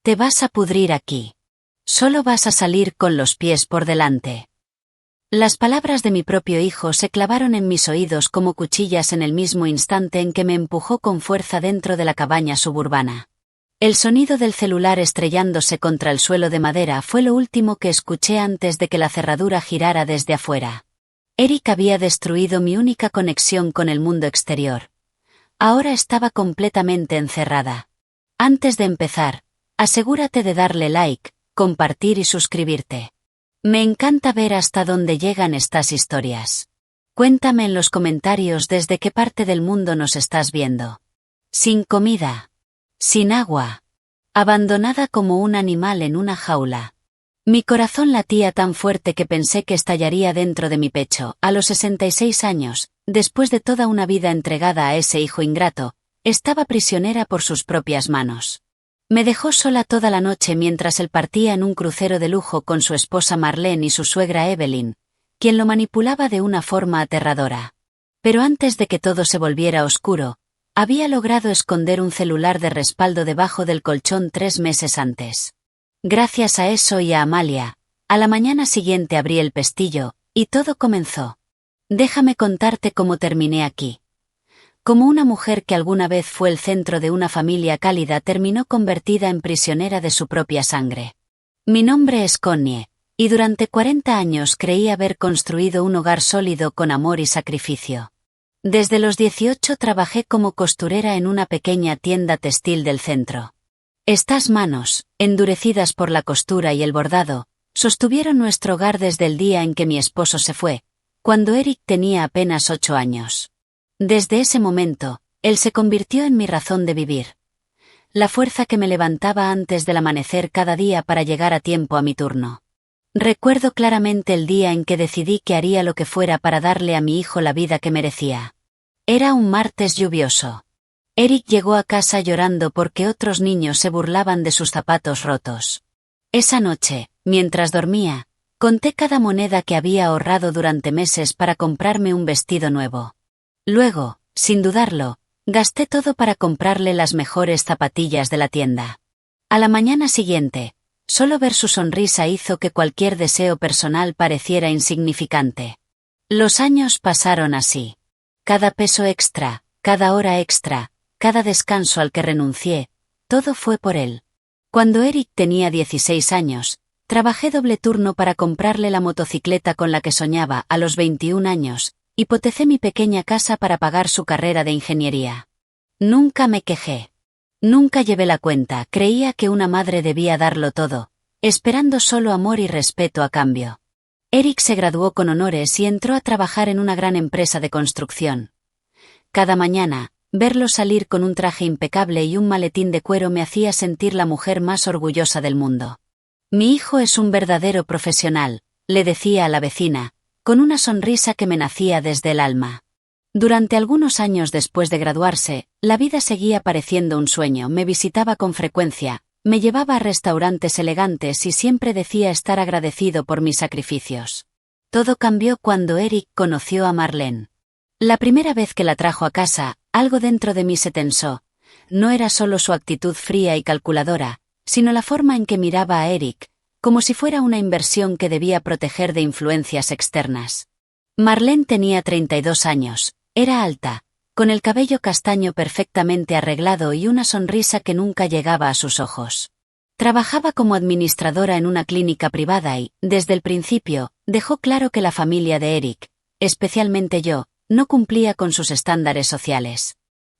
Te vas a pudrir aquí. Solo vas a salir con los pies por delante. Las palabras de mi propio hijo se clavaron en mis oídos como cuchillas en el mismo instante en que me empujó con fuerza dentro de la cabaña suburbana. El sonido del celular estrellándose contra el suelo de madera fue lo último que escuché antes de que la cerradura girara desde afuera. Eric había destruido mi única conexión con el mundo exterior. Ahora estaba completamente encerrada. Antes de empezar, asegúrate de darle like, compartir y suscribirte. Me encanta ver hasta dónde llegan estas historias. Cuéntame en los comentarios desde qué parte del mundo nos estás viendo. Sin comida. Sin agua. Abandonada como un animal en una jaula. Mi corazón latía tan fuerte que pensé que estallaría dentro de mi pecho. A los 66 años, después de toda una vida entregada a ese hijo ingrato, estaba prisionera por sus propias manos. Me dejó sola toda la noche mientras él partía en un crucero de lujo con su esposa Marlene y su suegra Evelyn, quien lo manipulaba de una forma aterradora. Pero antes de que todo se volviera oscuro, había logrado esconder un celular de respaldo debajo del colchón 3 meses antes. Gracias a eso y a Amalia, a la mañana siguiente abrí el pestillo, y todo comenzó. Déjame contarte cómo terminé aquí. Como una mujer que alguna vez fue el centro de una familia cálida terminó convertida en prisionera de su propia sangre. Mi nombre es Connie, y durante 40 años creí haber construido un hogar sólido con amor y sacrificio. Desde los 18 trabajé como costurera en una pequeña tienda textil del centro. Estas manos, endurecidas por la costura y el bordado, sostuvieron nuestro hogar desde el día en que mi esposo se fue, cuando Eric tenía apenas 8 años. Desde ese momento, él se convirtió en mi razón de vivir. La fuerza que me levantaba antes del amanecer cada día para llegar a tiempo a mi turno. Recuerdo claramente el día en que decidí que haría lo que fuera para darle a mi hijo la vida que merecía. Era un martes lluvioso. Eric llegó a casa llorando porque otros niños se burlaban de sus zapatos rotos. Esa noche, mientras dormía, conté cada moneda que había ahorrado durante meses para comprarme un vestido nuevo. Luego, sin dudarlo, gasté todo para comprarle las mejores zapatillas de la tienda. A la mañana siguiente, solo ver su sonrisa hizo que cualquier deseo personal pareciera insignificante. Los años pasaron así. Cada peso extra, cada hora extra, cada descanso al que renuncié, todo fue por él. Cuando Eric tenía 16 años, trabajé doble turno para comprarle la motocicleta con la que soñaba. A los 21 años, hipotecé mi pequeña casa para pagar su carrera de ingeniería. Nunca me quejé. Nunca llevé la cuenta, creía que una madre debía darlo todo, esperando solo amor y respeto a cambio. Eric se graduó con honores y entró a trabajar en una gran empresa de construcción. Cada mañana, verlo salir con un traje impecable y un maletín de cuero me hacía sentir la mujer más orgullosa del mundo. Mi hijo es un verdadero profesional, le decía a la vecina, con una sonrisa que me nacía desde el alma. Durante algunos años después de graduarse, la vida seguía pareciendo un sueño. Me visitaba con frecuencia, me llevaba a restaurantes elegantes y siempre decía estar agradecido por mis sacrificios. Todo cambió cuando Eric conoció a Marlene. La primera vez que la trajo a casa, algo dentro de mí se tensó. No era solo su actitud fría y calculadora, sino la forma en que miraba a Eric, como si fuera una inversión que debía proteger de influencias externas. Marlene tenía 32 años, era alta, con el cabello castaño perfectamente arreglado y una sonrisa que nunca llegaba a sus ojos. Trabajaba como administradora en una clínica privada y, desde el principio, dejó claro que la familia de Eric, especialmente yo, no cumplía con sus estándares sociales.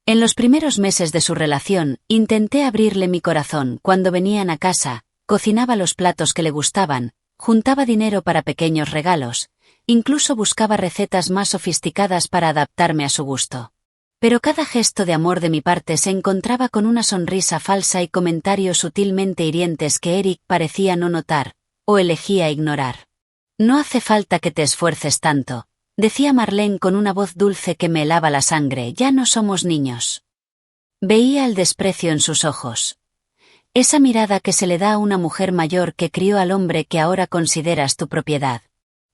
En los primeros meses de su relación, intenté abrirle mi corazón. Cuando venían a casa, cocinaba los platos que le gustaban, juntaba dinero para pequeños regalos, incluso buscaba recetas más sofisticadas para adaptarme a su gusto. Pero cada gesto de amor de mi parte se encontraba con una sonrisa falsa y comentarios sutilmente hirientes que Eric parecía no notar, o elegía ignorar. «No hace falta que te esfuerces tanto», decía Marlene con una voz dulce que me helaba la sangre, «ya no somos niños». Veía el desprecio en sus ojos. Esa mirada que se le da a una mujer mayor que crió al hombre que ahora consideras tu propiedad.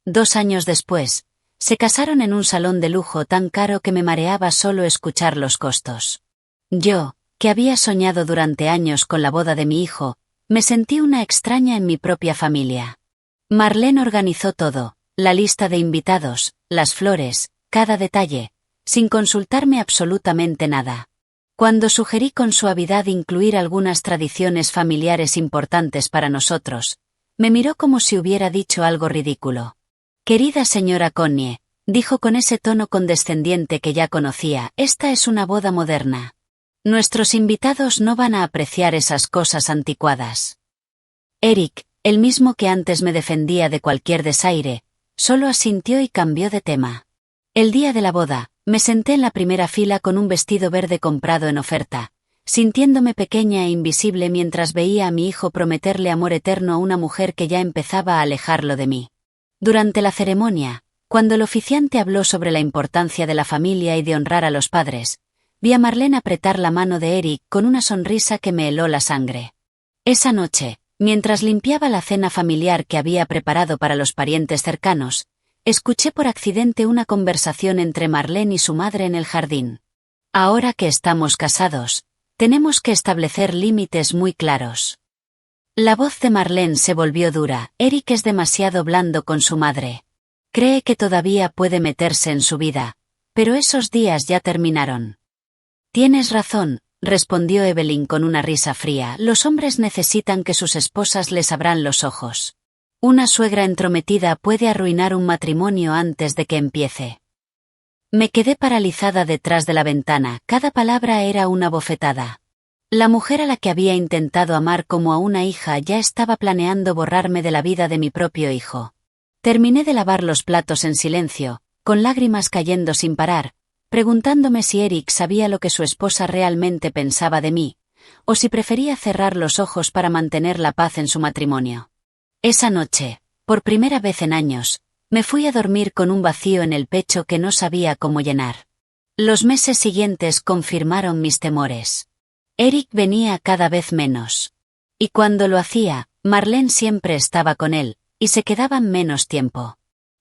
2 años después, se casaron en un salón de lujo tan caro que me mareaba solo escuchar los costos. Yo, que había soñado durante años con la boda de mi hijo, Me sentí una extraña en mi propia familia. Marlene organizó todo, la lista de invitados, las flores, cada detalle, sin consultarme absolutamente nada. Cuando sugerí con suavidad incluir algunas tradiciones familiares importantes para nosotros, me miró como si hubiera dicho algo ridículo. Querida señora Connie, dijo con ese tono condescendiente que ya conocía, esta es una boda moderna. Nuestros invitados no van a apreciar esas cosas anticuadas. Eric, el mismo que antes me defendía de cualquier desaire, solo asintió y cambió de tema. El día de la boda, me senté en la primera fila con un vestido verde comprado en oferta, sintiéndome pequeña e invisible mientras veía a mi hijo prometerle amor eterno a una mujer que ya empezaba a alejarlo de mí. Durante la ceremonia, cuando el oficiante habló sobre la importancia de la familia y de honrar a los padres, vi a Marlene apretar la mano de Eric con una sonrisa que me heló la sangre. Esa noche, mientras limpiaba la cena familiar que había preparado para los parientes cercanos, escuché por accidente una conversación entre Marlene y su madre en el jardín. Ahora que estamos casados, tenemos que establecer límites muy claros. La voz de Marlene se volvió dura. Eric es demasiado blando con su madre. Cree que todavía puede meterse en su vida, pero esos días ya terminaron. Tienes razón, respondió Evelyn con una risa fría. Los hombres necesitan que sus esposas les abran los ojos. Una suegra entrometida puede arruinar un matrimonio antes de que empiece. Me quedé paralizada detrás de la ventana, cada palabra era una bofetada. La mujer a la que había intentado amar como a una hija ya estaba planeando borrarme de la vida de mi propio hijo. Terminé de lavar los platos en silencio, con lágrimas cayendo sin parar, preguntándome si Eric sabía lo que su esposa realmente pensaba de mí, o si prefería cerrar los ojos para mantener la paz en su matrimonio. Esa noche, por primera vez en años, me fui a dormir con un vacío en el pecho que no sabía cómo llenar. Los meses siguientes confirmaron mis temores. Eric venía cada vez menos. Y cuando lo hacía, Marlene siempre estaba con él, y se quedaban menos tiempo.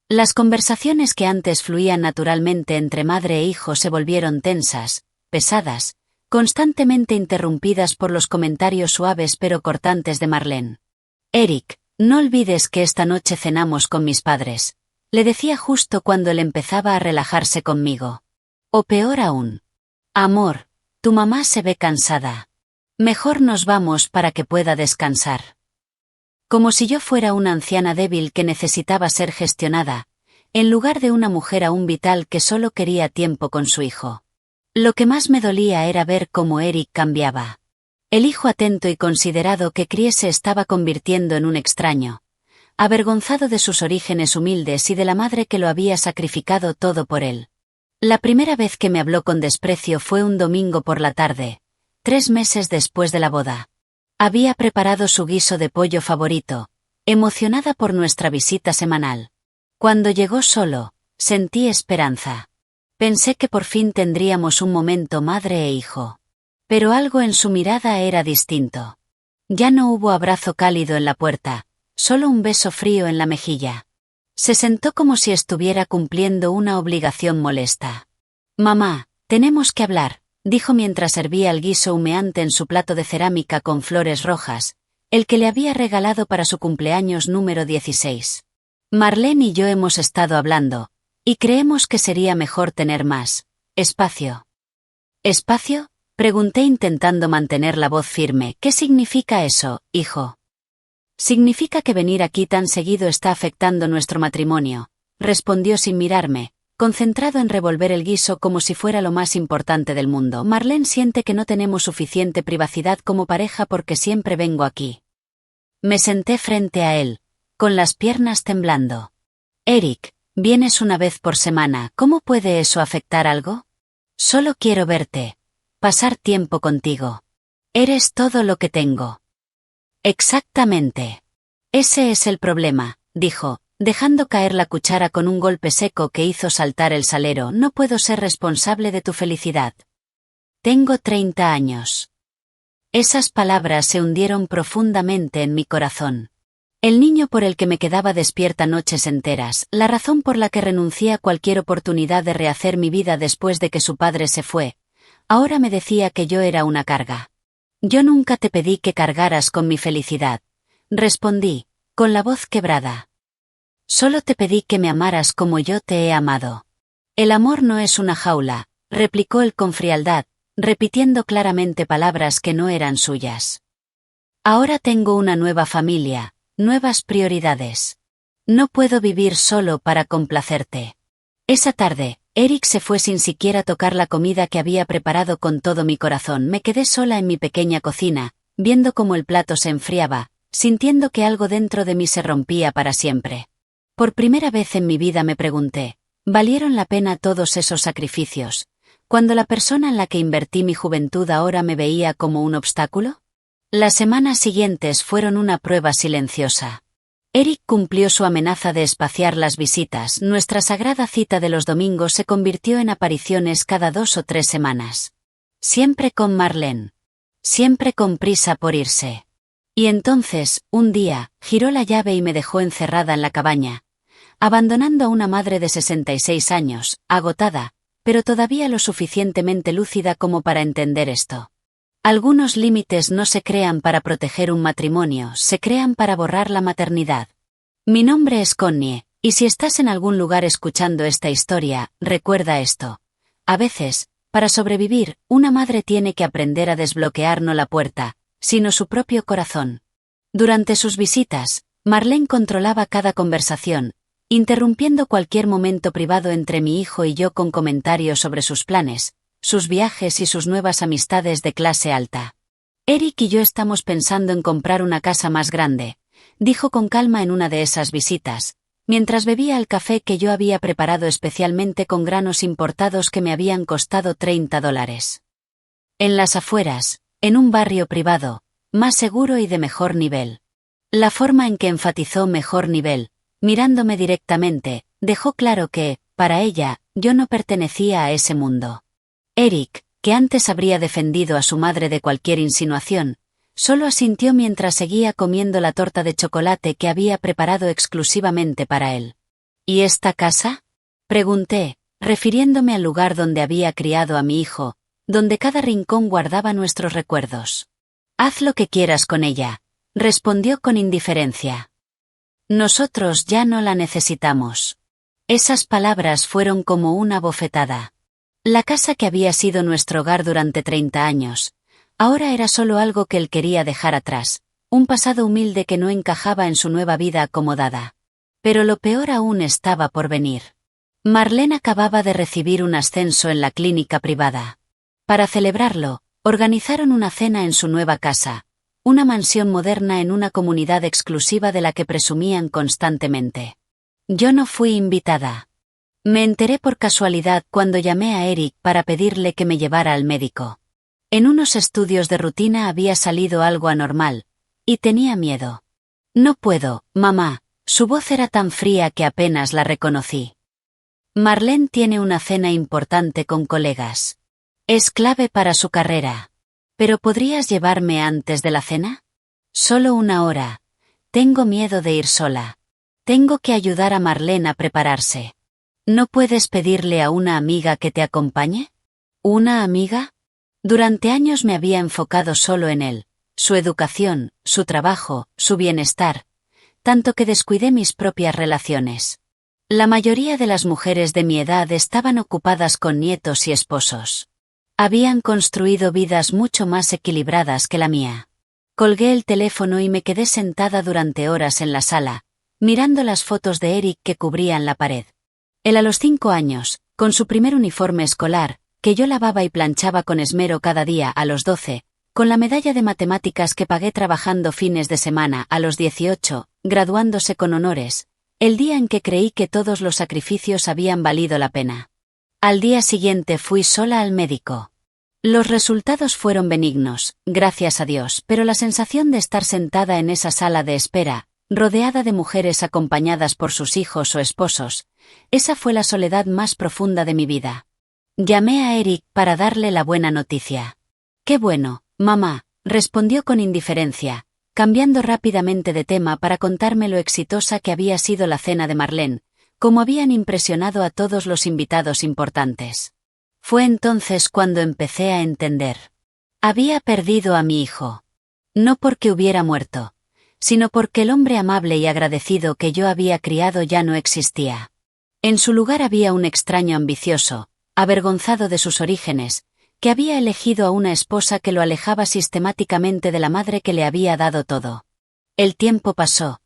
Las conversaciones que antes fluían naturalmente entre madre e hijo se volvieron tensas, pesadas, constantemente interrumpidas por los comentarios suaves pero cortantes de Marlene. Eric, no olvides que esta noche cenamos con mis padres, le decía justo cuando él empezaba a relajarse conmigo. O peor aún. Amor, tu mamá se ve cansada. Mejor nos vamos para que pueda descansar. Como si yo fuera una anciana débil que necesitaba ser gestionada, en lugar de una mujer aún vital que solo quería tiempo con su hijo. Lo que más me dolía era ver cómo Eric cambiaba. El hijo atento y considerado que crié se estaba convirtiendo en un extraño, avergonzado de sus orígenes humildes y de la madre que lo había sacrificado todo por él. La primera vez que me habló con desprecio fue un domingo por la tarde, 3 meses después de la boda. Había preparado su guiso de pollo favorito, emocionada por nuestra visita semanal. Cuando llegó solo, sentí esperanza. Pensé que por fin tendríamos un momento madre e hijo. Pero algo en su mirada era distinto. Ya no hubo abrazo cálido en la puerta, solo un beso frío en la mejilla. Se sentó como si estuviera cumpliendo una obligación molesta. Mamá, tenemos que hablar, dijo mientras servía el guiso humeante en su plato de cerámica con flores rojas, el que le había regalado para su cumpleaños número 16. Marlene y yo hemos estado hablando, y creemos que sería mejor tener más espacio. ¿Espacio? Pregunté intentando mantener la voz firme. ¿Qué significa eso, hijo? Significa que venir aquí tan seguido está afectando nuestro matrimonio, respondió sin mirarme, concentrado en revolver el guiso como si fuera lo más importante del mundo. Marlene siente que no tenemos suficiente privacidad como pareja porque siempre vengo aquí. Me senté frente a él, con las piernas temblando. Eric, vienes una vez por semana, ¿cómo puede eso afectar algo? Solo quiero verte. Pasar tiempo contigo. Eres todo lo que tengo. Exactamente. Ese es el problema, dijo, dejando caer la cuchara con un golpe seco que hizo saltar el salero. No puedo ser responsable de tu felicidad. Tengo 30 años. Esas palabras se hundieron profundamente en mi corazón. El niño por el que me quedaba despierta noches enteras, la razón por la que renuncié a cualquier oportunidad de rehacer mi vida después de que su padre se fue. Ahora me decía que yo era una carga. Yo nunca te pedí que cargaras con mi felicidad, respondí, con la voz quebrada. Solo te pedí que me amaras como yo te he amado. El amor no es una jaula, replicó él con frialdad, repitiendo claramente palabras que no eran suyas. Ahora tengo una nueva familia, nuevas prioridades. No puedo vivir solo para complacerte. Esa tarde, Eric se fue sin siquiera tocar la comida que había preparado con todo mi corazón. Me quedé sola en mi pequeña cocina, viendo cómo el plato se enfriaba, sintiendo que algo dentro de mí se rompía para siempre. Por primera vez en mi vida me pregunté, ¿valieron la pena todos esos sacrificios, cuando la persona en la que invertí mi juventud ahora me veía como un obstáculo? Las semanas siguientes fueron una prueba silenciosa. Eric cumplió su amenaza de espaciar las visitas. Nuestra sagrada cita de los domingos se convirtió en apariciones cada 2 o 3 semanas. Siempre con Marlene. Siempre con prisa por irse. Y entonces, un día, giró la llave y me dejó encerrada en la cabaña, abandonando a una madre de 66 años, agotada, pero todavía lo suficientemente lúcida como para entender esto. Algunos límites no se crean para proteger un matrimonio, se crean para borrar la maternidad. Mi nombre es Connie, y si estás en algún lugar escuchando esta historia, recuerda esto. A veces, para sobrevivir, una madre tiene que aprender a desbloquear no la puerta, sino su propio corazón. Durante sus visitas, Marlene controlaba cada conversación, interrumpiendo cualquier momento privado entre mi hijo y yo con comentarios sobre sus planes, sus viajes y sus nuevas amistades de clase alta. Eric y yo estamos pensando en comprar una casa más grande, dijo con calma en una de esas visitas, mientras bebía el café que yo había preparado especialmente con granos importados que me habían costado $30. En las afueras, en un barrio privado, más seguro y de mejor nivel. La forma en que enfatizó mejor nivel, mirándome directamente, dejó claro que, para ella, yo no pertenecía a ese mundo. Eric, que antes habría defendido a su madre de cualquier insinuación, solo asintió mientras seguía comiendo la torta de chocolate que había preparado exclusivamente para él. ¿Y esta casa? Pregunté, refiriéndome al lugar donde había criado a mi hijo, donde cada rincón guardaba nuestros recuerdos. Haz lo que quieras con ella, respondió con indiferencia. Nosotros ya no la necesitamos. Esas palabras fueron como una bofetada. La casa que había sido nuestro hogar durante 30 años, ahora era solo algo que él quería dejar atrás, un pasado humilde que no encajaba en su nueva vida acomodada. Pero lo peor aún estaba por venir. Marlene acababa de recibir un ascenso en la clínica privada. Para celebrarlo, organizaron una cena en su nueva casa, una mansión moderna en una comunidad exclusiva de la que presumían constantemente. Yo no fui invitada. Me enteré por casualidad cuando llamé a Eric para pedirle que me llevara al médico. En unos estudios de rutina había salido algo anormal, y tenía miedo. No puedo, mamá, su voz era tan fría que apenas la reconocí. Marlene tiene una cena importante con colegas. Es clave para su carrera. ¿Pero podrías llevarme antes de la cena? Solo 1 hora. Tengo miedo de ir sola. Tengo que ayudar a Marlene a prepararse. ¿No puedes pedirle a una amiga que te acompañe? ¿Una amiga? Durante años me había enfocado solo en él, su educación, su trabajo, su bienestar, tanto que descuidé mis propias relaciones. La mayoría de las mujeres de mi edad estaban ocupadas con nietos y esposos. Habían construido vidas mucho más equilibradas que la mía. Colgué el teléfono y me quedé sentada durante horas en la sala, mirando las fotos de Eric que cubrían la pared. Él a los 5 años, con su primer uniforme escolar, que yo lavaba y planchaba con esmero cada día a los 12, con la medalla de matemáticas que pagué trabajando fines de semana a los 18, graduándose con honores, el día en que creí que todos los sacrificios habían valido la pena. Al día siguiente fui sola al médico. Los resultados fueron benignos, gracias a Dios, pero la sensación de estar sentada en esa sala de espera, rodeada de mujeres acompañadas por sus hijos o esposos, esa fue la soledad más profunda de mi vida. Llamé a Eric para darle la buena noticia. «Qué bueno, mamá», respondió con indiferencia, cambiando rápidamente de tema para contarme lo exitosa que había sido la cena de Marlene, cómo habían impresionado a todos los invitados importantes. Fue entonces cuando empecé a entender. Había perdido a mi hijo. No porque hubiera muerto, sino porque el hombre amable y agradecido que yo había criado ya no existía. En su lugar había un extraño ambicioso, avergonzado de sus orígenes, que había elegido a una esposa que lo alejaba sistemáticamente de la madre que le había dado todo. El tiempo pasó,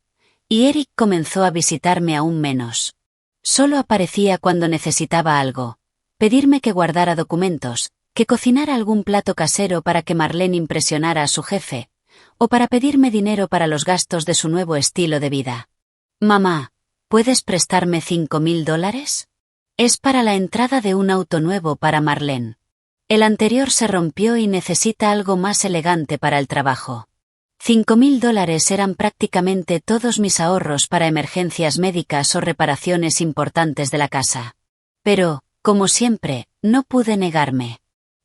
y Eric comenzó a visitarme aún menos. Solo aparecía cuando necesitaba algo, pedirme que guardara documentos, que cocinara algún plato casero para que Marlene impresionara a su jefe, o para pedirme dinero para los gastos de su nuevo estilo de vida. Mamá, ¿puedes prestarme $5.000? Es para la entrada de un auto nuevo para Marlene. El anterior se rompió y necesita algo más elegante para el trabajo. $5.000 eran prácticamente todos mis ahorros para emergencias médicas o reparaciones importantes de la casa. Pero, como siempre, no pude negarme.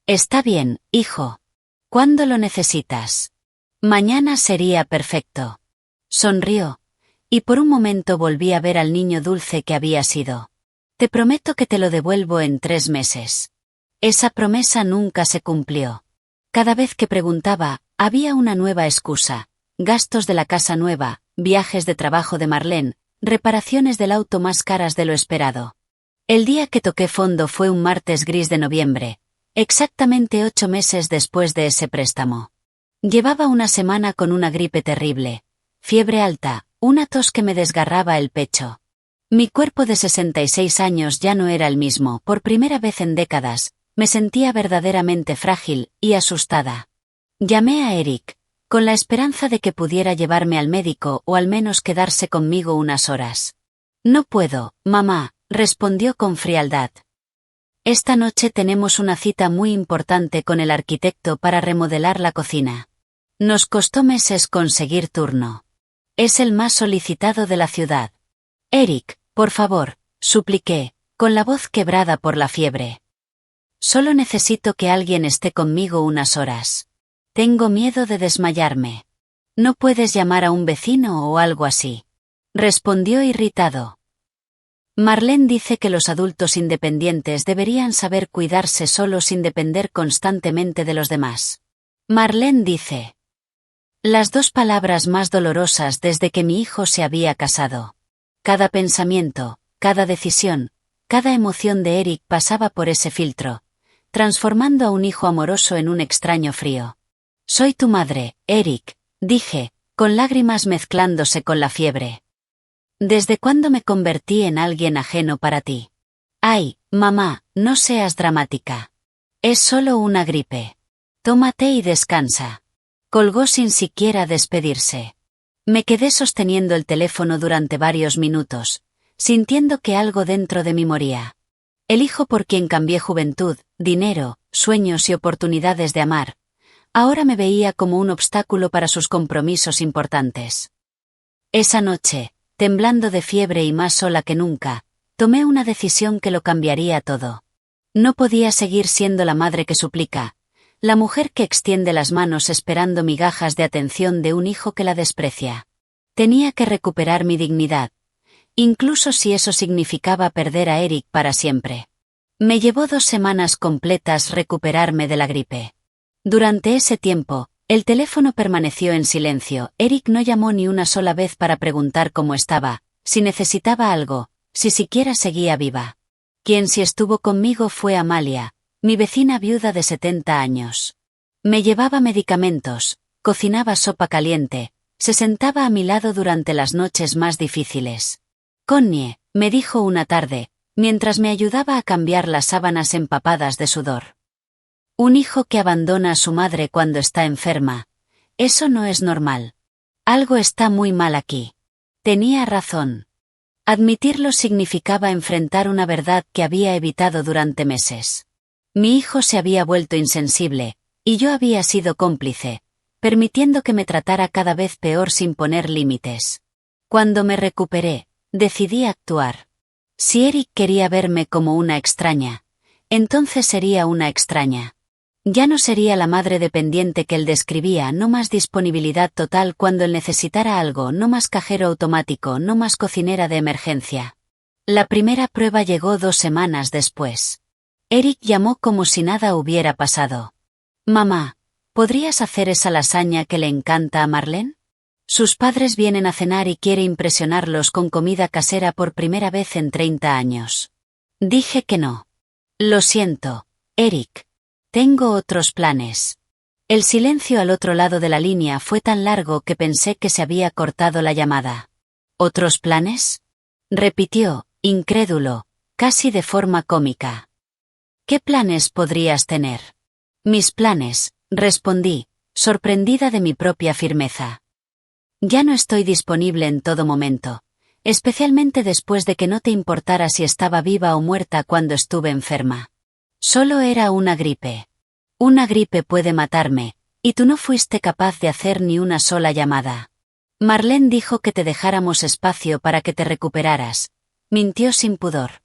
Está bien, hijo. ¿Cuándo lo necesitas? Mañana sería perfecto. Sonrió, y por un momento volví a ver al niño dulce que había sido. Te prometo que te lo devuelvo en 3 meses. Esa promesa nunca se cumplió. Cada vez que preguntaba, había una nueva excusa: gastos de la casa nueva, viajes de trabajo de Marlene, reparaciones del auto más caras de lo esperado. El día que toqué fondo fue un martes gris de noviembre, exactamente 8 meses después de ese préstamo. Llevaba una semana con una gripe terrible, fiebre alta, una tos que me desgarraba el pecho. Mi cuerpo de 66 años ya no era el mismo. Por primera vez en décadas, me sentía verdaderamente frágil y asustada. Llamé a Eric, con la esperanza de que pudiera llevarme al médico o al menos quedarse conmigo unas horas. No puedo, mamá, respondió con frialdad. Esta noche tenemos una cita muy importante con el arquitecto para remodelar la cocina. Nos costó meses conseguir turno. Es el más solicitado de la ciudad. Eric, por favor, supliqué, con la voz quebrada por la fiebre. Solo necesito que alguien esté conmigo unas horas. Tengo miedo de desmayarme. ¿No puedes llamar a un vecino o algo así?, respondió irritado. Marlene dice que los adultos independientes deberían saber cuidarse solos sin depender constantemente de los demás. Marlene dice. Las 2 palabras más dolorosas desde que mi hijo se había casado. Cada pensamiento, cada decisión, cada emoción de Eric pasaba por ese filtro, transformando a un hijo amoroso en un extraño frío. Soy tu madre, Eric, dije, con lágrimas mezclándose con la fiebre. ¿Desde cuándo me convertí en alguien ajeno para ti? Ay, mamá, no seas dramática. Es solo una gripe. Tómate y descansa. Colgó sin siquiera despedirse. Me quedé sosteniendo el teléfono durante varios minutos, sintiendo que algo dentro de mí moría. El hijo por quien cambié juventud, dinero, sueños y oportunidades de amar, ahora me veía como un obstáculo para sus compromisos importantes. Esa noche, temblando de fiebre y más sola que nunca, tomé una decisión que lo cambiaría todo. No podía seguir siendo la madre que suplica, la mujer que extiende las manos esperando migajas de atención de un hijo que la desprecia. Tenía que recuperar mi dignidad, incluso si eso significaba perder a Eric para siempre. Me llevó 2 semanas completas recuperarme de la gripe. Durante ese tiempo, el teléfono permaneció en silencio. Eric no llamó ni una sola vez para preguntar cómo estaba, si necesitaba algo, si siquiera seguía viva. Quien sí estuvo conmigo fue Amalia, mi vecina viuda de 70 años. Me llevaba medicamentos, cocinaba sopa caliente, se sentaba a mi lado durante las noches más difíciles. Connie, me dijo una tarde, mientras me ayudaba a cambiar las sábanas empapadas de sudor. Un hijo que abandona a su madre cuando está enferma. Eso no es normal. Algo está muy mal aquí. Tenía razón. Admitirlo significaba enfrentar una verdad que había evitado durante meses. Mi hijo se había vuelto insensible, y yo había sido cómplice, permitiendo que me tratara cada vez peor sin poner límites. Cuando me recuperé, decidí actuar. Si Eric quería verme como una extraña, entonces sería una extraña. Ya no sería la madre dependiente que él describía, no más disponibilidad total cuando él necesitara algo, no más cajero automático, no más cocinera de emergencia. La primera prueba llegó 2 semanas después. Eric llamó como si nada hubiera pasado. Mamá, ¿Podrías hacer esa lasaña que le encanta a Marlene? Sus padres vienen a cenar y quiere impresionarlos con comida casera por primera vez en 30 años. Dije que no. Lo siento, Eric. Tengo otros planes. El silencio al otro lado de la línea fue tan largo que pensé que se había cortado la llamada. ¿Otros planes? Repitió, incrédulo, casi de forma cómica. ¿Qué planes podrías tener? Mis planes, respondí, sorprendida de mi propia firmeza. Ya no estoy disponible en todo momento, especialmente después de que no te importara si estaba viva o muerta cuando estuve enferma. Solo era una gripe. Una gripe puede matarme, y tú no fuiste capaz de hacer ni una sola llamada. Marlene dijo que te dejáramos espacio para que te recuperaras. Mintió sin pudor.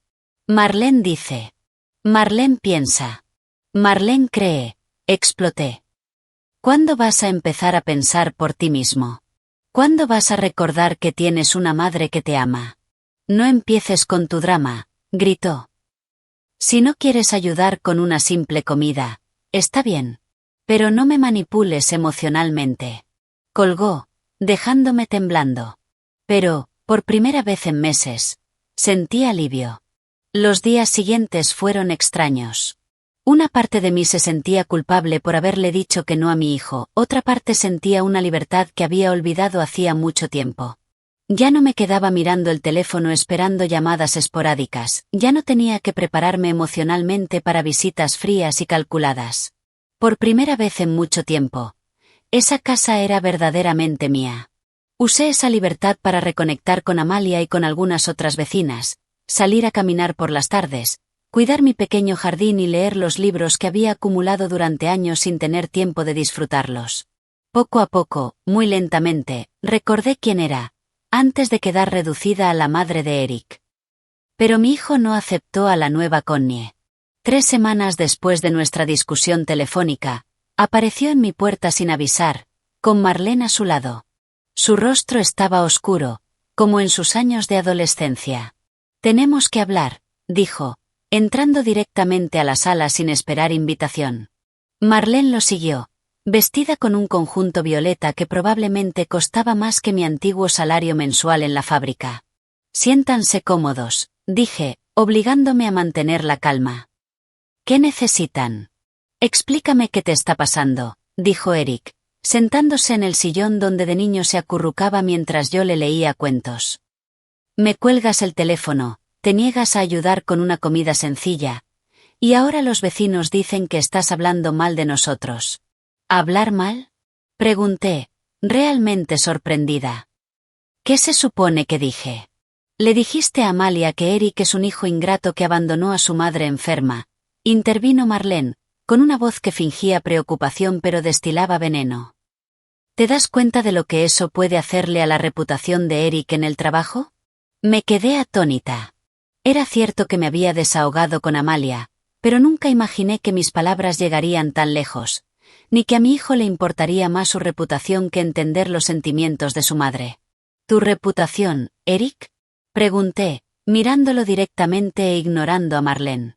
Marlene dice. Marlene piensa. Marlene cree. Exploté. ¿Cuándo vas a empezar a pensar por ti mismo? ¿Cuándo vas a recordar que tienes una madre que te ama? No empieces con tu drama, gritó. Si no quieres ayudar con una simple comida, está bien. Pero no me manipules emocionalmente. Colgó, dejándome temblando. Pero, por primera vez en meses, sentí alivio. Los días siguientes fueron extraños. Una parte de mí se sentía culpable por haberle dicho que no a mi hijo, otra parte sentía una libertad que había olvidado hacía mucho tiempo. Ya no me quedaba mirando el teléfono esperando llamadas esporádicas, ya no tenía que prepararme emocionalmente para visitas frías y calculadas. Por primera vez en mucho tiempo, esa casa era verdaderamente mía. Usé esa libertad para reconectar con Amalia y con algunas otras vecinas, salir a caminar por las tardes, cuidar mi pequeño jardín y leer los libros que había acumulado durante años sin tener tiempo de disfrutarlos. Poco a poco, muy lentamente, recordé quién era, antes de quedar reducida a la madre de Eric. Pero mi hijo no aceptó a la nueva Connie. 3 semanas después de nuestra discusión telefónica, apareció en mi puerta sin avisar, con Marlene a su lado. Su rostro estaba oscuro, como en sus años de adolescencia. Tenemos que hablar, dijo, entrando directamente a la sala sin esperar invitación. Marlene lo siguió, vestida con un conjunto violeta que probablemente costaba más que mi antiguo salario mensual en la fábrica. Siéntanse cómodos, dije, obligándome a mantener la calma. ¿Qué necesitan? Explícame qué te está pasando, dijo Eric, sentándose en el sillón donde de niño se acurrucaba mientras yo le leía cuentos. Me cuelgas el teléfono, te niegas a ayudar con una comida sencilla, y ahora los vecinos dicen que estás hablando mal de nosotros. ¿Hablar mal? Pregunté, realmente sorprendida. ¿Qué se supone que dije? Le dijiste a Amalia que Eric es un hijo ingrato que abandonó a su madre enferma. Intervino Marlene, con una voz que fingía preocupación pero destilaba veneno. ¿Te das cuenta de lo que eso puede hacerle a la reputación de Eric en el trabajo? Me quedé atónita. Era cierto que me había desahogado con Amalia, pero nunca imaginé que mis palabras llegarían tan lejos, ni que a mi hijo le importaría más su reputación que entender los sentimientos de su madre. ¿Tu reputación, Eric? Pregunté, mirándolo directamente e ignorando a Marlene.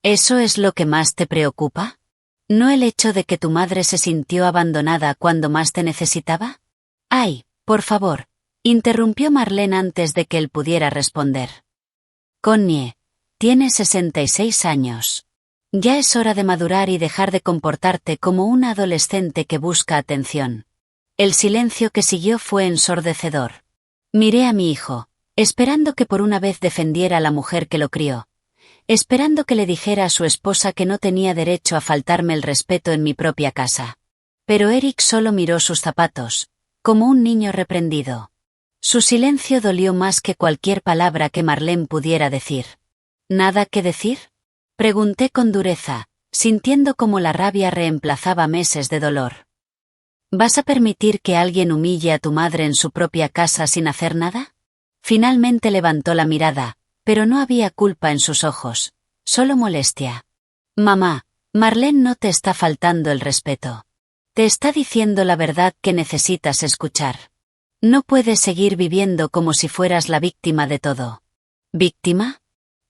¿Eso es lo que más te preocupa? ¿No el hecho de que tu madre se sintió abandonada cuando más te necesitaba? Ay, por favor, interrumpió Marlene antes de que él pudiera responder. Connie, tienes 66 años. Ya es hora de madurar y dejar de comportarte como una adolescente que busca atención. El silencio que siguió fue ensordecedor. Miré a mi hijo, esperando que por una vez defendiera a la mujer que lo crió. Esperando que le dijera a su esposa que no tenía derecho a faltarme el respeto en mi propia casa. Pero Eric solo miró sus zapatos, como un niño reprendido. Su silencio dolió más que cualquier palabra que Marlene pudiera decir. ¿Nada que decir? Pregunté con dureza, sintiendo como la rabia reemplazaba meses de dolor. ¿Vas a permitir que alguien humille a tu madre en su propia casa sin hacer nada? Finalmente levantó la mirada, pero no había culpa en sus ojos, solo molestia. Mamá, Marlene no te está faltando el respeto. Te está diciendo la verdad que necesitas escuchar. No puedes seguir viviendo como si fueras la víctima de todo. ¿Víctima?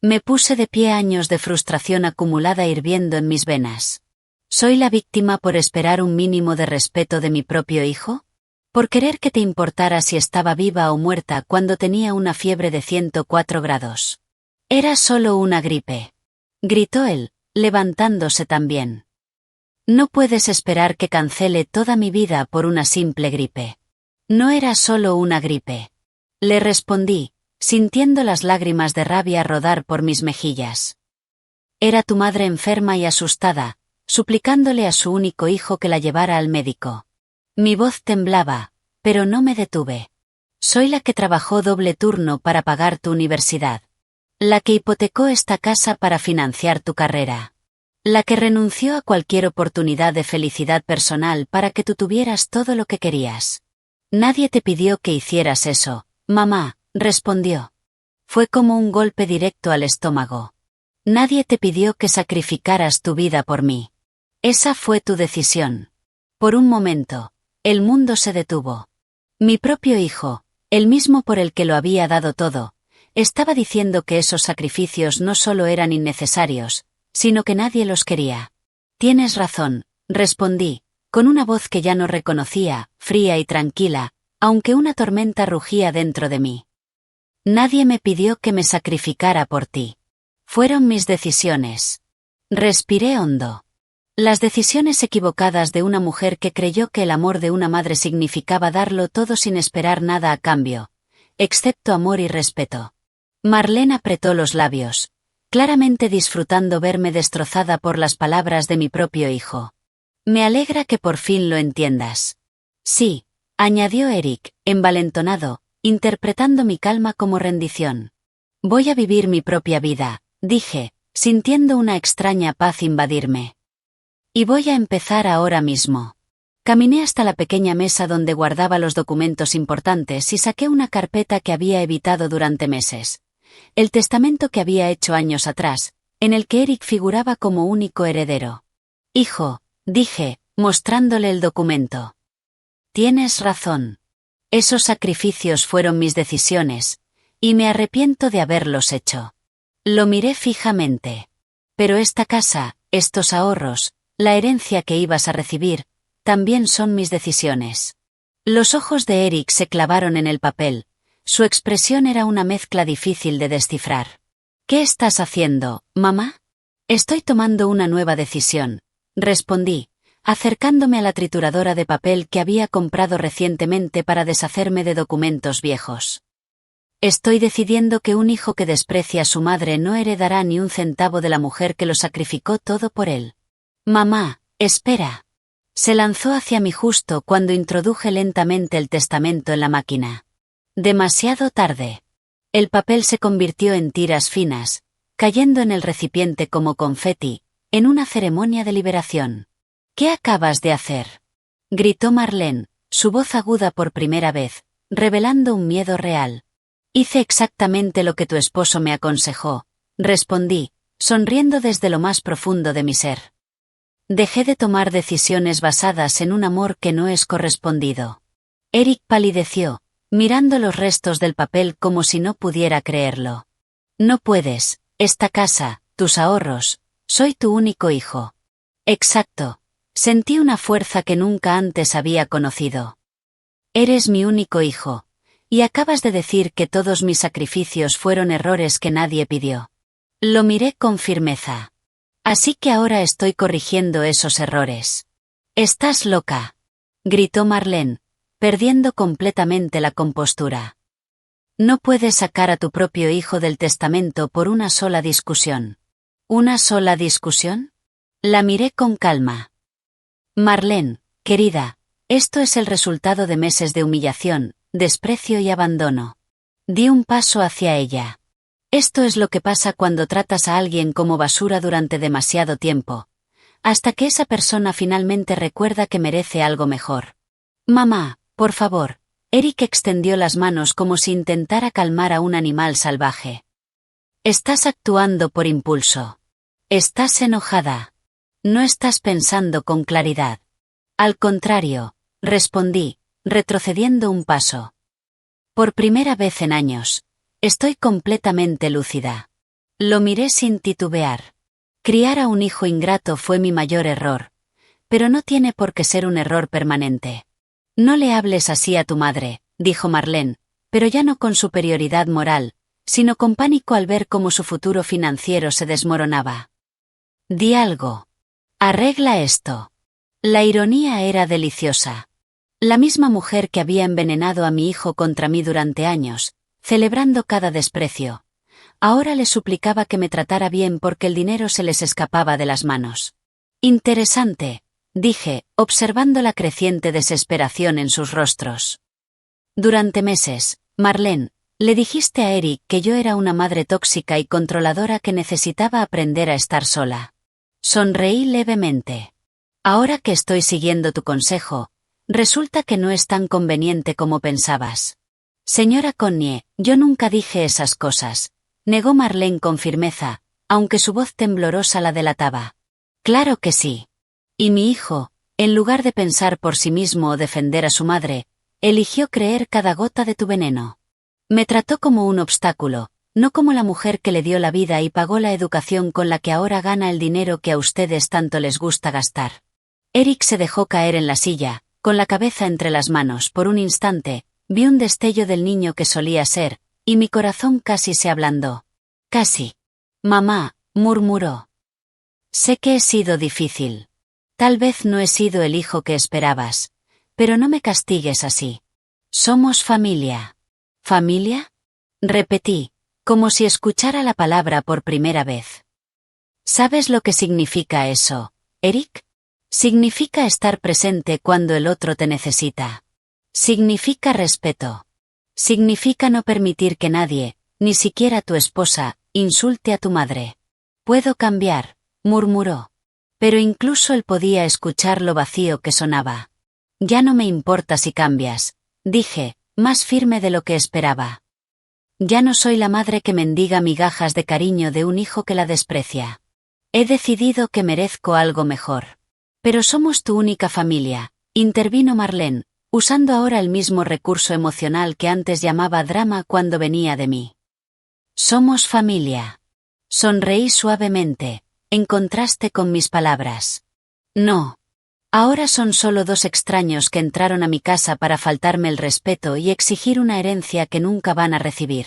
Me puse de pie, años de frustración acumulada hirviendo en mis venas. ¿Soy la víctima por esperar un mínimo de respeto de mi propio hijo? ¿Por querer que te importara si estaba viva o muerta cuando tenía una fiebre de 104 grados? Era solo una gripe. Gritó él, levantándose también. No puedes esperar que cancele toda mi vida por una simple gripe. No era solo una gripe. Le respondí, sintiendo las lágrimas de rabia rodar por mis mejillas. Era tu madre enferma y asustada, suplicándole a su único hijo que la llevara al médico. Mi voz temblaba, pero no me detuve. Soy la que trabajó doble turno para pagar tu universidad. La que hipotecó esta casa para financiar tu carrera. La que renunció a cualquier oportunidad de felicidad personal para que tú tuvieras todo lo que querías. Nadie te pidió que hicieras eso, mamá, respondió. Fue como un golpe directo al estómago. Nadie te pidió que sacrificaras tu vida por mí. Esa fue tu decisión. Por un momento, el mundo se detuvo. Mi propio hijo, el mismo por el que lo había dado todo, estaba diciendo que esos sacrificios no solo eran innecesarios, sino que nadie los quería. Tienes razón, respondí, con una voz que ya no reconocía, fría y tranquila, aunque una tormenta rugía dentro de mí. Nadie me pidió que me sacrificara por ti. Fueron mis decisiones. Respiré hondo. Las decisiones equivocadas de una mujer que creyó que el amor de una madre significaba darlo todo sin esperar nada a cambio, excepto amor y respeto. Marlene apretó los labios, claramente disfrutando verme destrozada por las palabras de mi propio hijo. Me alegra que por fin lo entiendas. Sí, añadió Eric, envalentonado, interpretando mi calma como rendición. Voy a vivir mi propia vida, dije, sintiendo una extraña paz invadirme. Y voy a empezar ahora mismo. Caminé hasta la pequeña mesa donde guardaba los documentos importantes y saqué una carpeta que había evitado durante meses. El testamento que había hecho años atrás, en el que Eric figuraba como único heredero. Hijo, dije, mostrándole el documento. Tienes razón. Esos sacrificios fueron mis decisiones, y me arrepiento de haberlos hecho. Lo miré fijamente. Pero esta casa, estos ahorros, la herencia que ibas a recibir, también son mis decisiones. Los ojos de Eric se clavaron en el papel. Su expresión era una mezcla difícil de descifrar. ¿Qué estás haciendo, mamá? Estoy tomando una nueva decisión, respondí, acercándome a la trituradora de papel que había comprado recientemente para deshacerme de documentos viejos. Estoy decidiendo que un hijo que desprecia a su madre no heredará ni un centavo de la mujer que lo sacrificó todo por él. Mamá, espera. Se lanzó hacia mí justo cuando introduje lentamente el testamento en la máquina. Demasiado tarde. El papel se convirtió en tiras finas, cayendo en el recipiente como confeti, en una ceremonia de liberación. ¿Qué acabas de hacer? Gritó Marlene, su voz aguda por primera vez, revelando un miedo real. Hice exactamente lo que tu esposo me aconsejó, respondí, sonriendo desde lo más profundo de mi ser. Dejé de tomar decisiones basadas en un amor que no es correspondido. Eric palideció, mirando los restos del papel como si no pudiera creerlo. No puedes, esta casa, tus ahorros, soy tu único hijo. Exacto. Sentí una fuerza que nunca antes había conocido. Eres mi único hijo, y acabas de decir que todos mis sacrificios fueron errores que nadie pidió. Lo miré con firmeza. Así que ahora estoy corrigiendo esos errores. Estás loca, gritó Marlene, perdiendo completamente la compostura. No puedes sacar a tu propio hijo del testamento por una sola discusión. ¿Una sola discusión? La miré con calma. Marlene, querida, esto es el resultado de meses de humillación, desprecio y abandono. Di un paso hacia ella. Esto es lo que pasa cuando tratas a alguien como basura durante demasiado tiempo, hasta que esa persona finalmente recuerda que merece algo mejor. Mamá, por favor. Eric extendió las manos como si intentara calmar a un animal salvaje. Estás actuando por impulso. Estás enojada. No estás pensando con claridad. Al contrario, respondí, retrocediendo un paso. Por primera vez en años, estoy completamente lúcida. Lo miré sin titubear. Criar a un hijo ingrato fue mi mayor error, pero no tiene por qué ser un error permanente. No le hables así a tu madre, dijo Marlene, pero ya no con superioridad moral, sino con pánico al ver cómo su futuro financiero se desmoronaba. Di algo. Arregla esto. La ironía era deliciosa. La misma mujer que había envenenado a mi hijo contra mí durante años, celebrando cada desprecio, ahora le suplicaba que me tratara bien porque el dinero se les escapaba de las manos. Interesante, dije, observando la creciente desesperación en sus rostros. Durante meses, Marlene, le dijiste a Eric que yo era una madre tóxica y controladora que necesitaba aprender a estar sola. Sonreí levemente. Ahora que estoy siguiendo tu consejo, resulta que no es tan conveniente como pensabas. Señora Connie, yo nunca dije esas cosas, negó Marlene con firmeza, aunque su voz temblorosa la delataba. Claro que sí. Y mi hijo, en lugar de pensar por sí mismo o defender a su madre, eligió creer cada gota de tu veneno. Me trató como un obstáculo, no como la mujer que le dio la vida y pagó la educación con la que ahora gana el dinero que a ustedes tanto les gusta gastar. Eric se dejó caer en la silla, con la cabeza entre las manos. Por un instante, vi un destello del niño que solía ser, y mi corazón casi se ablandó. Casi. Mamá, murmuró. Sé que he sido difícil. Tal vez no he sido el hijo que esperabas, pero no me castigues así. Somos familia. ¿Familia? Repetí, como si escuchara la palabra por primera vez. ¿Sabes lo que significa eso, Eric? Significa estar presente cuando el otro te necesita. Significa respeto. Significa no permitir que nadie, ni siquiera tu esposa, insulte a tu madre. Puedo cambiar, murmuró. Pero incluso él podía escuchar lo vacío que sonaba. Ya no me importa si cambias, dije, más firme de lo que esperaba. Ya no soy la madre que mendiga migajas de cariño de un hijo que la desprecia. He decidido que merezco algo mejor. Pero somos tu única familia, intervino Marlene, usando ahora el mismo recurso emocional que antes llamaba drama cuando venía de mí. Somos familia. Sonreí suavemente, en contraste con mis palabras. No. Ahora son solo dos extraños que entraron a mi casa para faltarme el respeto y exigir una herencia que nunca van a recibir.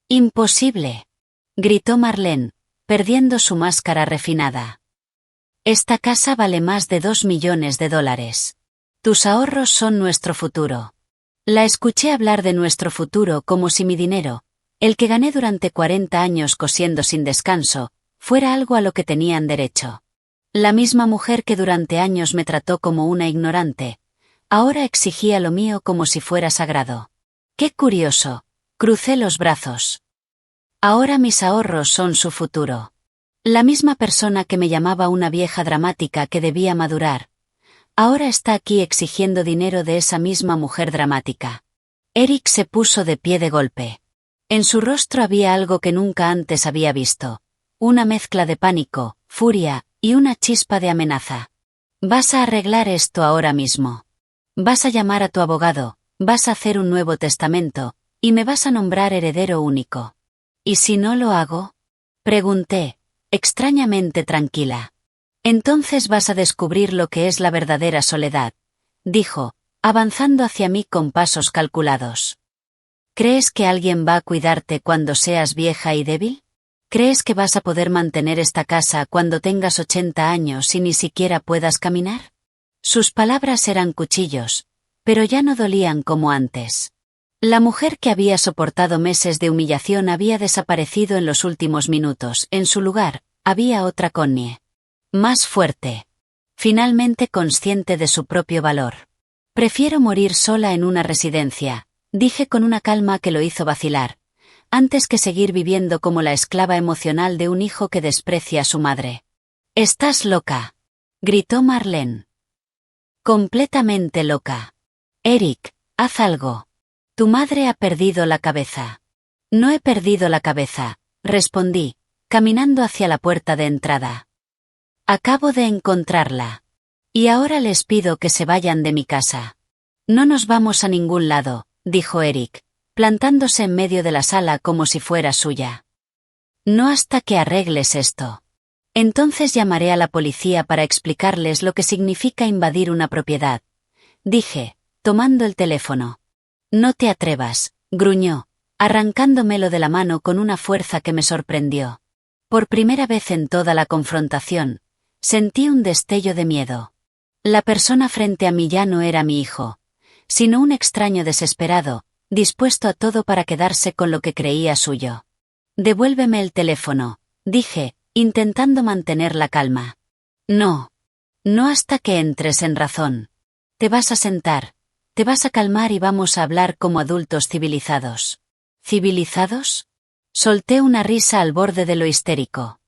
Imposible. Gritó Marlene, perdiendo su máscara refinada. Esta casa vale más de $2 millones. Tus ahorros son nuestro futuro. La escuché hablar de nuestro futuro como si mi dinero, el que gané durante 40 años cosiendo sin descanso, fuera algo a lo que tenían derecho. La misma mujer que durante años me trató como una ignorante, ahora exigía lo mío como si fuera sagrado. ¡Qué curioso! Crucé los brazos. Ahora mis ahorros son su futuro. La misma persona que me llamaba una vieja dramática que debía madurar, ahora está aquí exigiendo dinero de esa misma mujer dramática. Eric se puso de pie de golpe. En su rostro había algo que nunca antes había visto. Una mezcla de pánico, furia, y una chispa de amenaza. Vas a arreglar esto ahora mismo. Vas a llamar a tu abogado, vas a hacer un nuevo testamento, y me vas a nombrar heredero único. ¿Y si no lo hago? Pregunté, extrañamente tranquila. Entonces vas a descubrir lo que es la verdadera soledad, dijo, avanzando hacia mí con pasos calculados. ¿Crees que alguien va a cuidarte cuando seas vieja y débil? ¿Crees que vas a poder mantener esta casa cuando tengas 80 años y ni siquiera puedas caminar? Sus palabras eran cuchillos, pero ya no dolían como antes. La mujer que había soportado meses de humillación había desaparecido en los últimos minutos. En su lugar, había otra Connie. Más fuerte. Finalmente consciente de su propio valor. Prefiero morir sola en una residencia, dije con una calma que lo hizo vacilar, antes que seguir viviendo como la esclava emocional de un hijo que desprecia a su madre. «Estás loca», gritó Marlene. «Completamente loca. Eric, haz algo. Tu madre ha perdido la cabeza». «No he perdido la cabeza», respondí, caminando hacia la puerta de entrada. «Acabo de encontrarla. Y ahora les pido que se vayan de mi casa». «No nos vamos a ningún lado», dijo Eric, plantándose en medio de la sala como si fuera suya. «No hasta que arregles esto». Entonces llamaré a la policía para explicarles lo que significa invadir una propiedad, dije, tomando el teléfono. No te atrevas, gruñó, arrancándomelo de la mano con una fuerza que me sorprendió. Por primera vez en toda la confrontación, sentí un destello de miedo. La persona frente a mí ya no era mi hijo, sino un extraño desesperado, dispuesto a todo para quedarse con lo que creía suyo. Devuélveme el teléfono, dije, intentando mantener la calma. No. No hasta que entres en razón. Te vas a sentar, te vas a calmar y vamos a hablar como adultos civilizados. ¿Civilizados? Solté una risa al borde de lo histérico.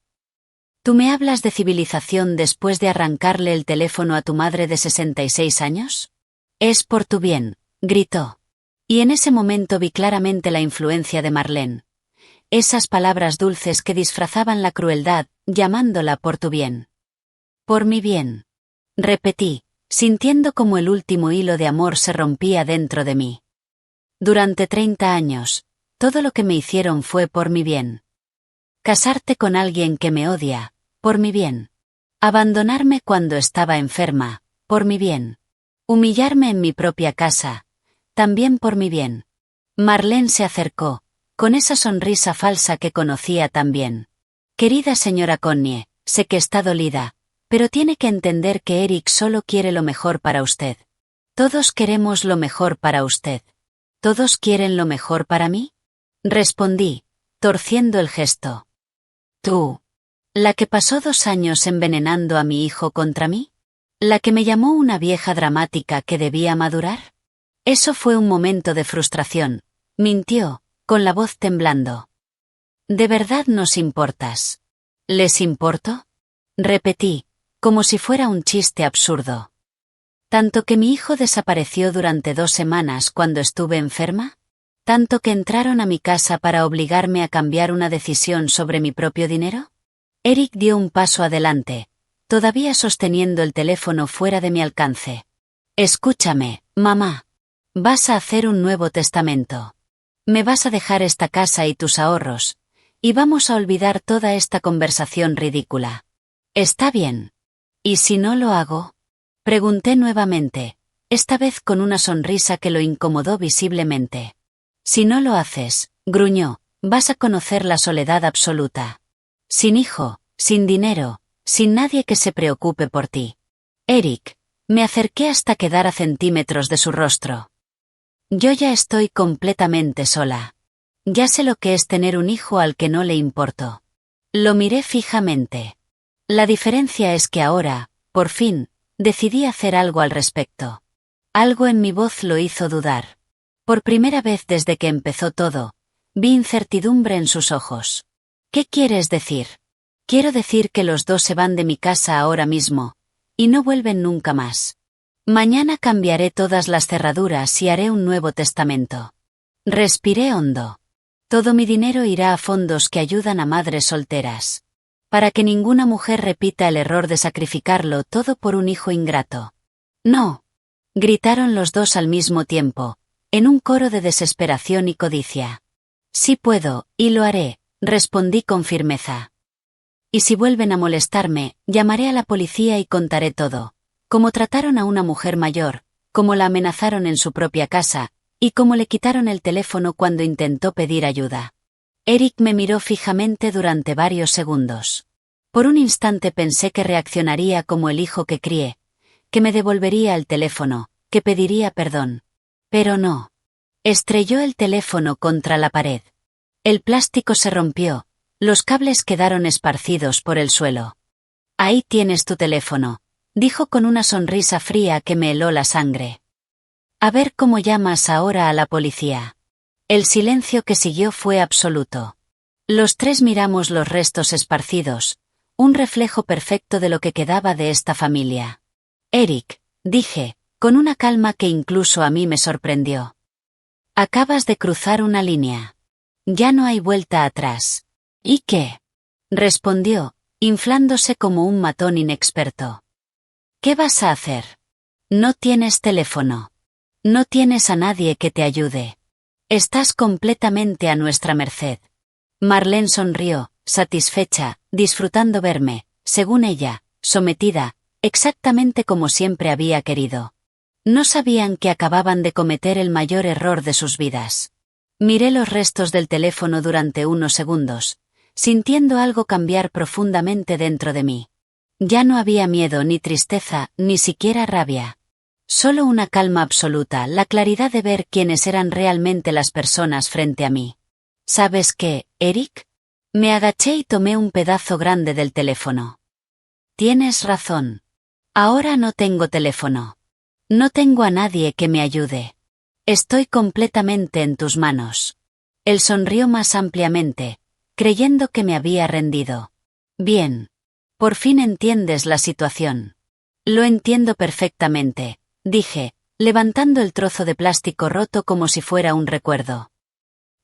¿Tú me hablas de civilización después de arrancarle el teléfono a tu madre de 66 años? Es por tu bien, gritó. Y en ese momento vi claramente la influencia de Marlene. Esas palabras dulces que disfrazaban la crueldad, llamándola por tu bien. Por mi bien. Repetí, sintiendo como el último hilo de amor se rompía dentro de mí. Durante 30 años, todo lo que me hicieron fue por mi bien. Casarte con alguien que me odia, por mi bien. Abandonarme cuando estaba enferma, por mi bien. Humillarme en mi propia casa, también por mi bien. Marlene se acercó, con esa sonrisa falsa que conocía tan bien. Querida señora Connie, sé que está dolida, pero tiene que entender que Eric solo quiere lo mejor para usted. Todos queremos lo mejor para usted. ¿Todos quieren lo mejor para mí? Respondí, torciendo el gesto. ¿Tú? ¿La que pasó 2 años envenenando a mi hijo contra mí? ¿La que me llamó una vieja dramática que debía madurar? Eso fue un momento de frustración, mintió, con la voz temblando. ¿De verdad nos importas? ¿Les importo? Repetí, como si fuera un chiste absurdo. ¿Tanto que mi hijo desapareció durante 2 semanas cuando estuve enferma? ¿Tanto que entraron a mi casa para obligarme a cambiar una decisión sobre mi propio dinero? Eric dio un paso adelante, todavía sosteniendo el teléfono fuera de mi alcance. Escúchame, mamá. Vas a hacer un nuevo testamento. Me vas a dejar esta casa y tus ahorros, y vamos a olvidar toda esta conversación ridícula. ¿Está bien? ¿Y si no lo hago? Pregunté nuevamente, esta vez con una sonrisa que lo incomodó visiblemente. Si no lo haces, gruñó, vas a conocer la soledad absoluta. Sin hijo, sin dinero, sin nadie que se preocupe por ti. Eric, me acerqué hasta quedar a centímetros de su rostro. Yo ya estoy completamente sola. Ya sé lo que es tener un hijo al que no le importo. Lo miré fijamente. La diferencia es que ahora, por fin, decidí hacer algo al respecto. Algo en mi voz lo hizo dudar. Por primera vez desde que empezó todo, vi incertidumbre en sus ojos. ¿Qué quieres decir? Quiero decir que los dos se van de mi casa ahora mismo, y no vuelven nunca más. Mañana cambiaré todas las cerraduras y haré un nuevo testamento. Respiré hondo. Todo mi dinero irá a fondos que ayudan a madres solteras. Para que ninguna mujer repita el error de sacrificarlo todo por un hijo ingrato. No. Gritaron los dos al mismo tiempo, en un coro de desesperación y codicia. Sí puedo, y lo haré, respondí con firmeza. Y si vuelven a molestarme, llamaré a la policía y contaré todo. Cómo trataron a una mujer mayor, cómo la amenazaron en su propia casa, y cómo le quitaron el teléfono cuando intentó pedir ayuda. Eric me miró fijamente durante varios segundos. Por un instante pensé que reaccionaría como el hijo que crié, que me devolvería el teléfono, que pediría perdón. Pero no. Estrelló el teléfono contra la pared. El plástico se rompió, los cables quedaron esparcidos por el suelo. Ahí tienes tu teléfono, dijo con una sonrisa fría que me heló la sangre. A ver cómo llamas ahora a la policía. El silencio que siguió fue absoluto. Los tres miramos los restos esparcidos, un reflejo perfecto de lo que quedaba de esta familia. Eric, dije, con una calma que incluso a mí me sorprendió. Acabas de cruzar una línea. Ya no hay vuelta atrás. ¿Y qué? Respondió, inflándose como un matón inexperto. ¿Qué vas a hacer? No tienes teléfono. No tienes a nadie que te ayude. Estás completamente a nuestra merced. Marlene sonrió, satisfecha, disfrutando verme, según ella, sometida, exactamente como siempre había querido. No sabían que acababan de cometer el mayor error de sus vidas. Miré los restos del teléfono durante unos segundos, sintiendo algo cambiar profundamente dentro de mí. Ya no había miedo ni tristeza, ni siquiera rabia. Solo una calma absoluta, la claridad de ver quiénes eran realmente las personas frente a mí. ¿Sabes qué, Eric? Me agaché y tomé un pedazo grande del teléfono. Tienes razón. Ahora no tengo teléfono. No tengo a nadie que me ayude. Estoy completamente en tus manos. Él sonrió más ampliamente, creyendo que me había rendido. Bien. Por fin entiendes la situación. Lo entiendo perfectamente, dije, levantando el trozo de plástico roto como si fuera un recuerdo.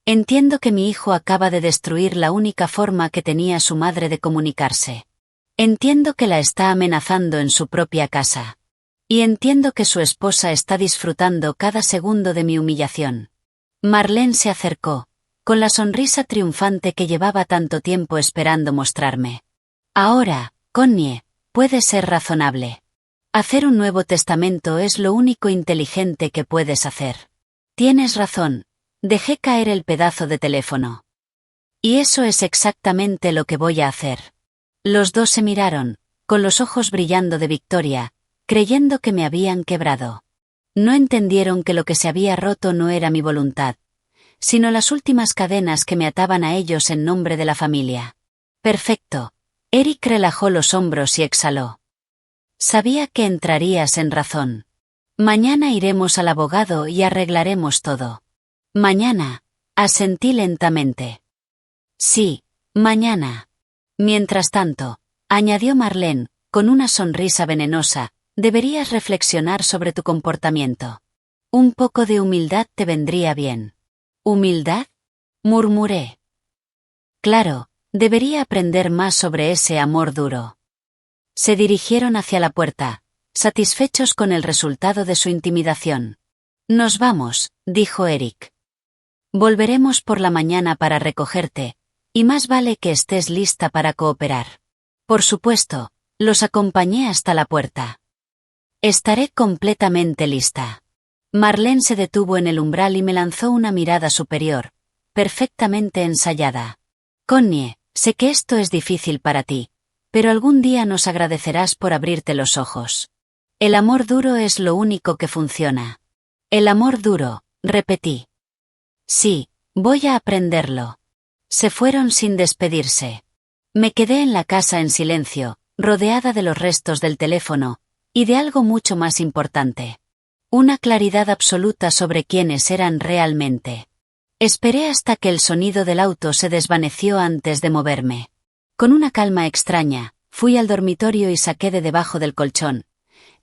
Entiendo que mi hijo acaba de destruir la única forma que tenía su madre de comunicarse. Entiendo que la está amenazando en su propia casa. Y entiendo que su esposa está disfrutando cada segundo de mi humillación. Marlene se acercó, con la sonrisa triunfante que llevaba tanto tiempo esperando mostrarme. Ahora, Connie, puedes ser razonable. Hacer un nuevo testamento es lo único inteligente que puedes hacer. Tienes razón, dejé caer el pedazo de teléfono. Y eso es exactamente lo que voy a hacer. Los dos se miraron, con los ojos brillando de victoria, creyendo que me habían quebrado. No entendieron que lo que se había roto no era mi voluntad, sino las últimas cadenas que me ataban a ellos en nombre de la familia. Perfecto. Eric relajó los hombros y exhaló. Sabía que entrarías en razón. Mañana iremos al abogado y arreglaremos todo. Mañana, asentí lentamente. Sí, mañana. Mientras tanto, añadió Marlene, con una sonrisa venenosa, deberías reflexionar sobre tu comportamiento. Un poco de humildad te vendría bien. ¿Humildad? Murmuré. Claro, debería aprender más sobre ese amor duro. Se dirigieron hacia la puerta, satisfechos con el resultado de su intimidación. Nos vamos, dijo Eric. Volveremos por la mañana para recogerte, y más vale que estés lista para cooperar. Por supuesto, los acompañé hasta la puerta. Estaré completamente lista. Marlene se detuvo en el umbral y me lanzó una mirada superior, perfectamente ensayada. Connie, sé que esto es difícil para ti, pero algún día nos agradecerás por abrirte los ojos. El amor duro es lo único que funciona. El amor duro, repetí. Sí, voy a aprenderlo. Se fueron sin despedirse. Me quedé en la casa en silencio, rodeada de los restos del teléfono, y de algo mucho más importante. Una claridad absoluta sobre quiénes eran realmente. Esperé hasta que el sonido del auto se desvaneció antes de moverme. Con una calma extraña, fui al dormitorio y saqué de debajo del colchón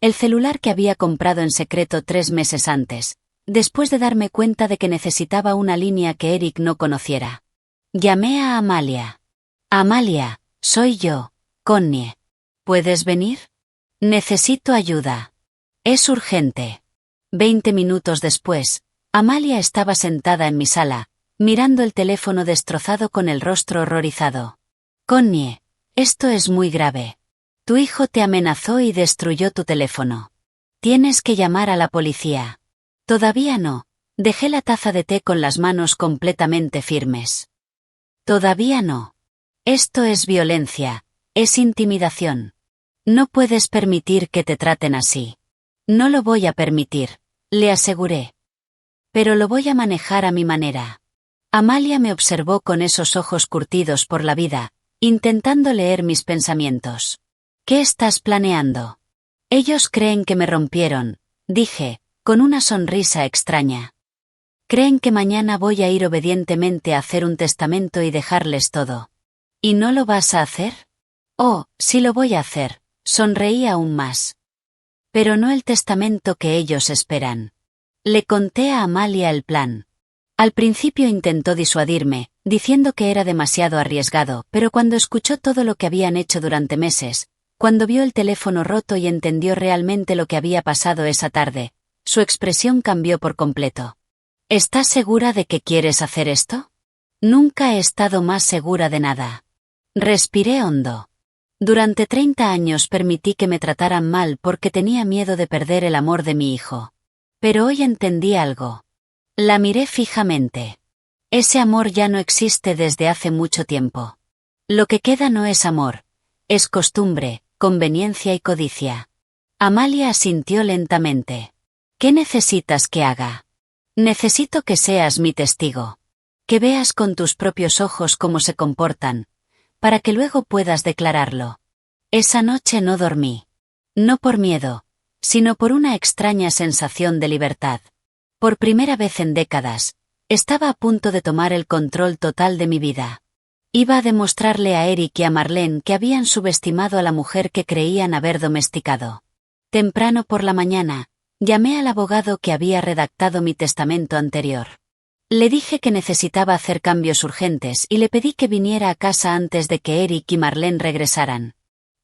el celular que había comprado en secreto 3 meses antes, después de darme cuenta de que necesitaba una línea que Eric no conociera. Llamé a Amalia. Amalia, soy yo, Connie. ¿Puedes venir? Necesito ayuda. Es urgente. 20 minutos después, Amalia estaba sentada en mi sala, mirando el teléfono destrozado con el rostro horrorizado. Connie, esto es muy grave. Tu hijo te amenazó y destruyó tu teléfono. Tienes que llamar a la policía. Todavía no. Dejé la taza de té con las manos completamente firmes. Todavía no. Esto es violencia, es intimidación. No puedes permitir que te traten así. No lo voy a permitir, le aseguré. Pero lo voy a manejar a mi manera. Amalia me observó con esos ojos curtidos por la vida, intentando leer mis pensamientos. ¿Qué estás planeando? Ellos creen que me rompieron, dije, con una sonrisa extraña. Creen que mañana voy a ir obedientemente a hacer un testamento y dejarles todo. ¿Y no lo vas a hacer? Oh, sí lo voy a hacer, sonreí aún más. Pero no el testamento que ellos esperan. Le conté a Amalia el plan. Al principio intentó disuadirme, diciendo que era demasiado arriesgado, pero cuando escuchó todo lo que habían hecho durante meses, cuando vio el teléfono roto y entendió realmente lo que había pasado esa tarde, su expresión cambió por completo. ¿Estás segura de que quieres hacer esto? Nunca he estado más segura de nada. Respiré hondo. Durante 30 años permití que me trataran mal porque tenía miedo de perder el amor de mi hijo. Pero hoy entendí algo. La miré fijamente. Ese amor ya no existe desde hace mucho tiempo. Lo que queda no es amor, es costumbre, conveniencia y codicia. Amalia asintió lentamente. ¿Qué necesitas que haga? Necesito que seas mi testigo. Que veas con tus propios ojos cómo se comportan, para que luego puedas declararlo. Esa noche no dormí. No por miedo, sino por una extraña sensación de libertad. Por primera vez en décadas, estaba a punto de tomar el control total de mi vida. Iba a demostrarle a Eric y a Marlene que habían subestimado a la mujer que creían haber domesticado. Temprano por la mañana, llamé al abogado que había redactado mi testamento anterior. Le dije que necesitaba hacer cambios urgentes y le pedí que viniera a casa antes de que Eric y Marlene regresaran.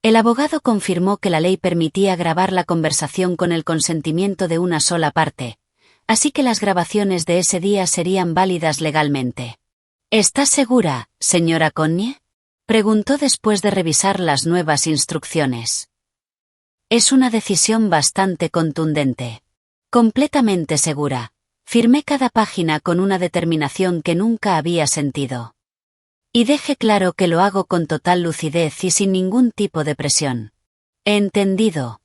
El abogado confirmó que la ley permitía grabar la conversación con el consentimiento de una sola parte, así que las grabaciones de ese día serían válidas legalmente. ¿Está segura, señora Connie?, preguntó después de revisar las nuevas instrucciones. Es una decisión bastante contundente. Completamente segura. Firmé cada página con una determinación que nunca había sentido. Y deje claro que lo hago con total lucidez y sin ningún tipo de presión. Entendido.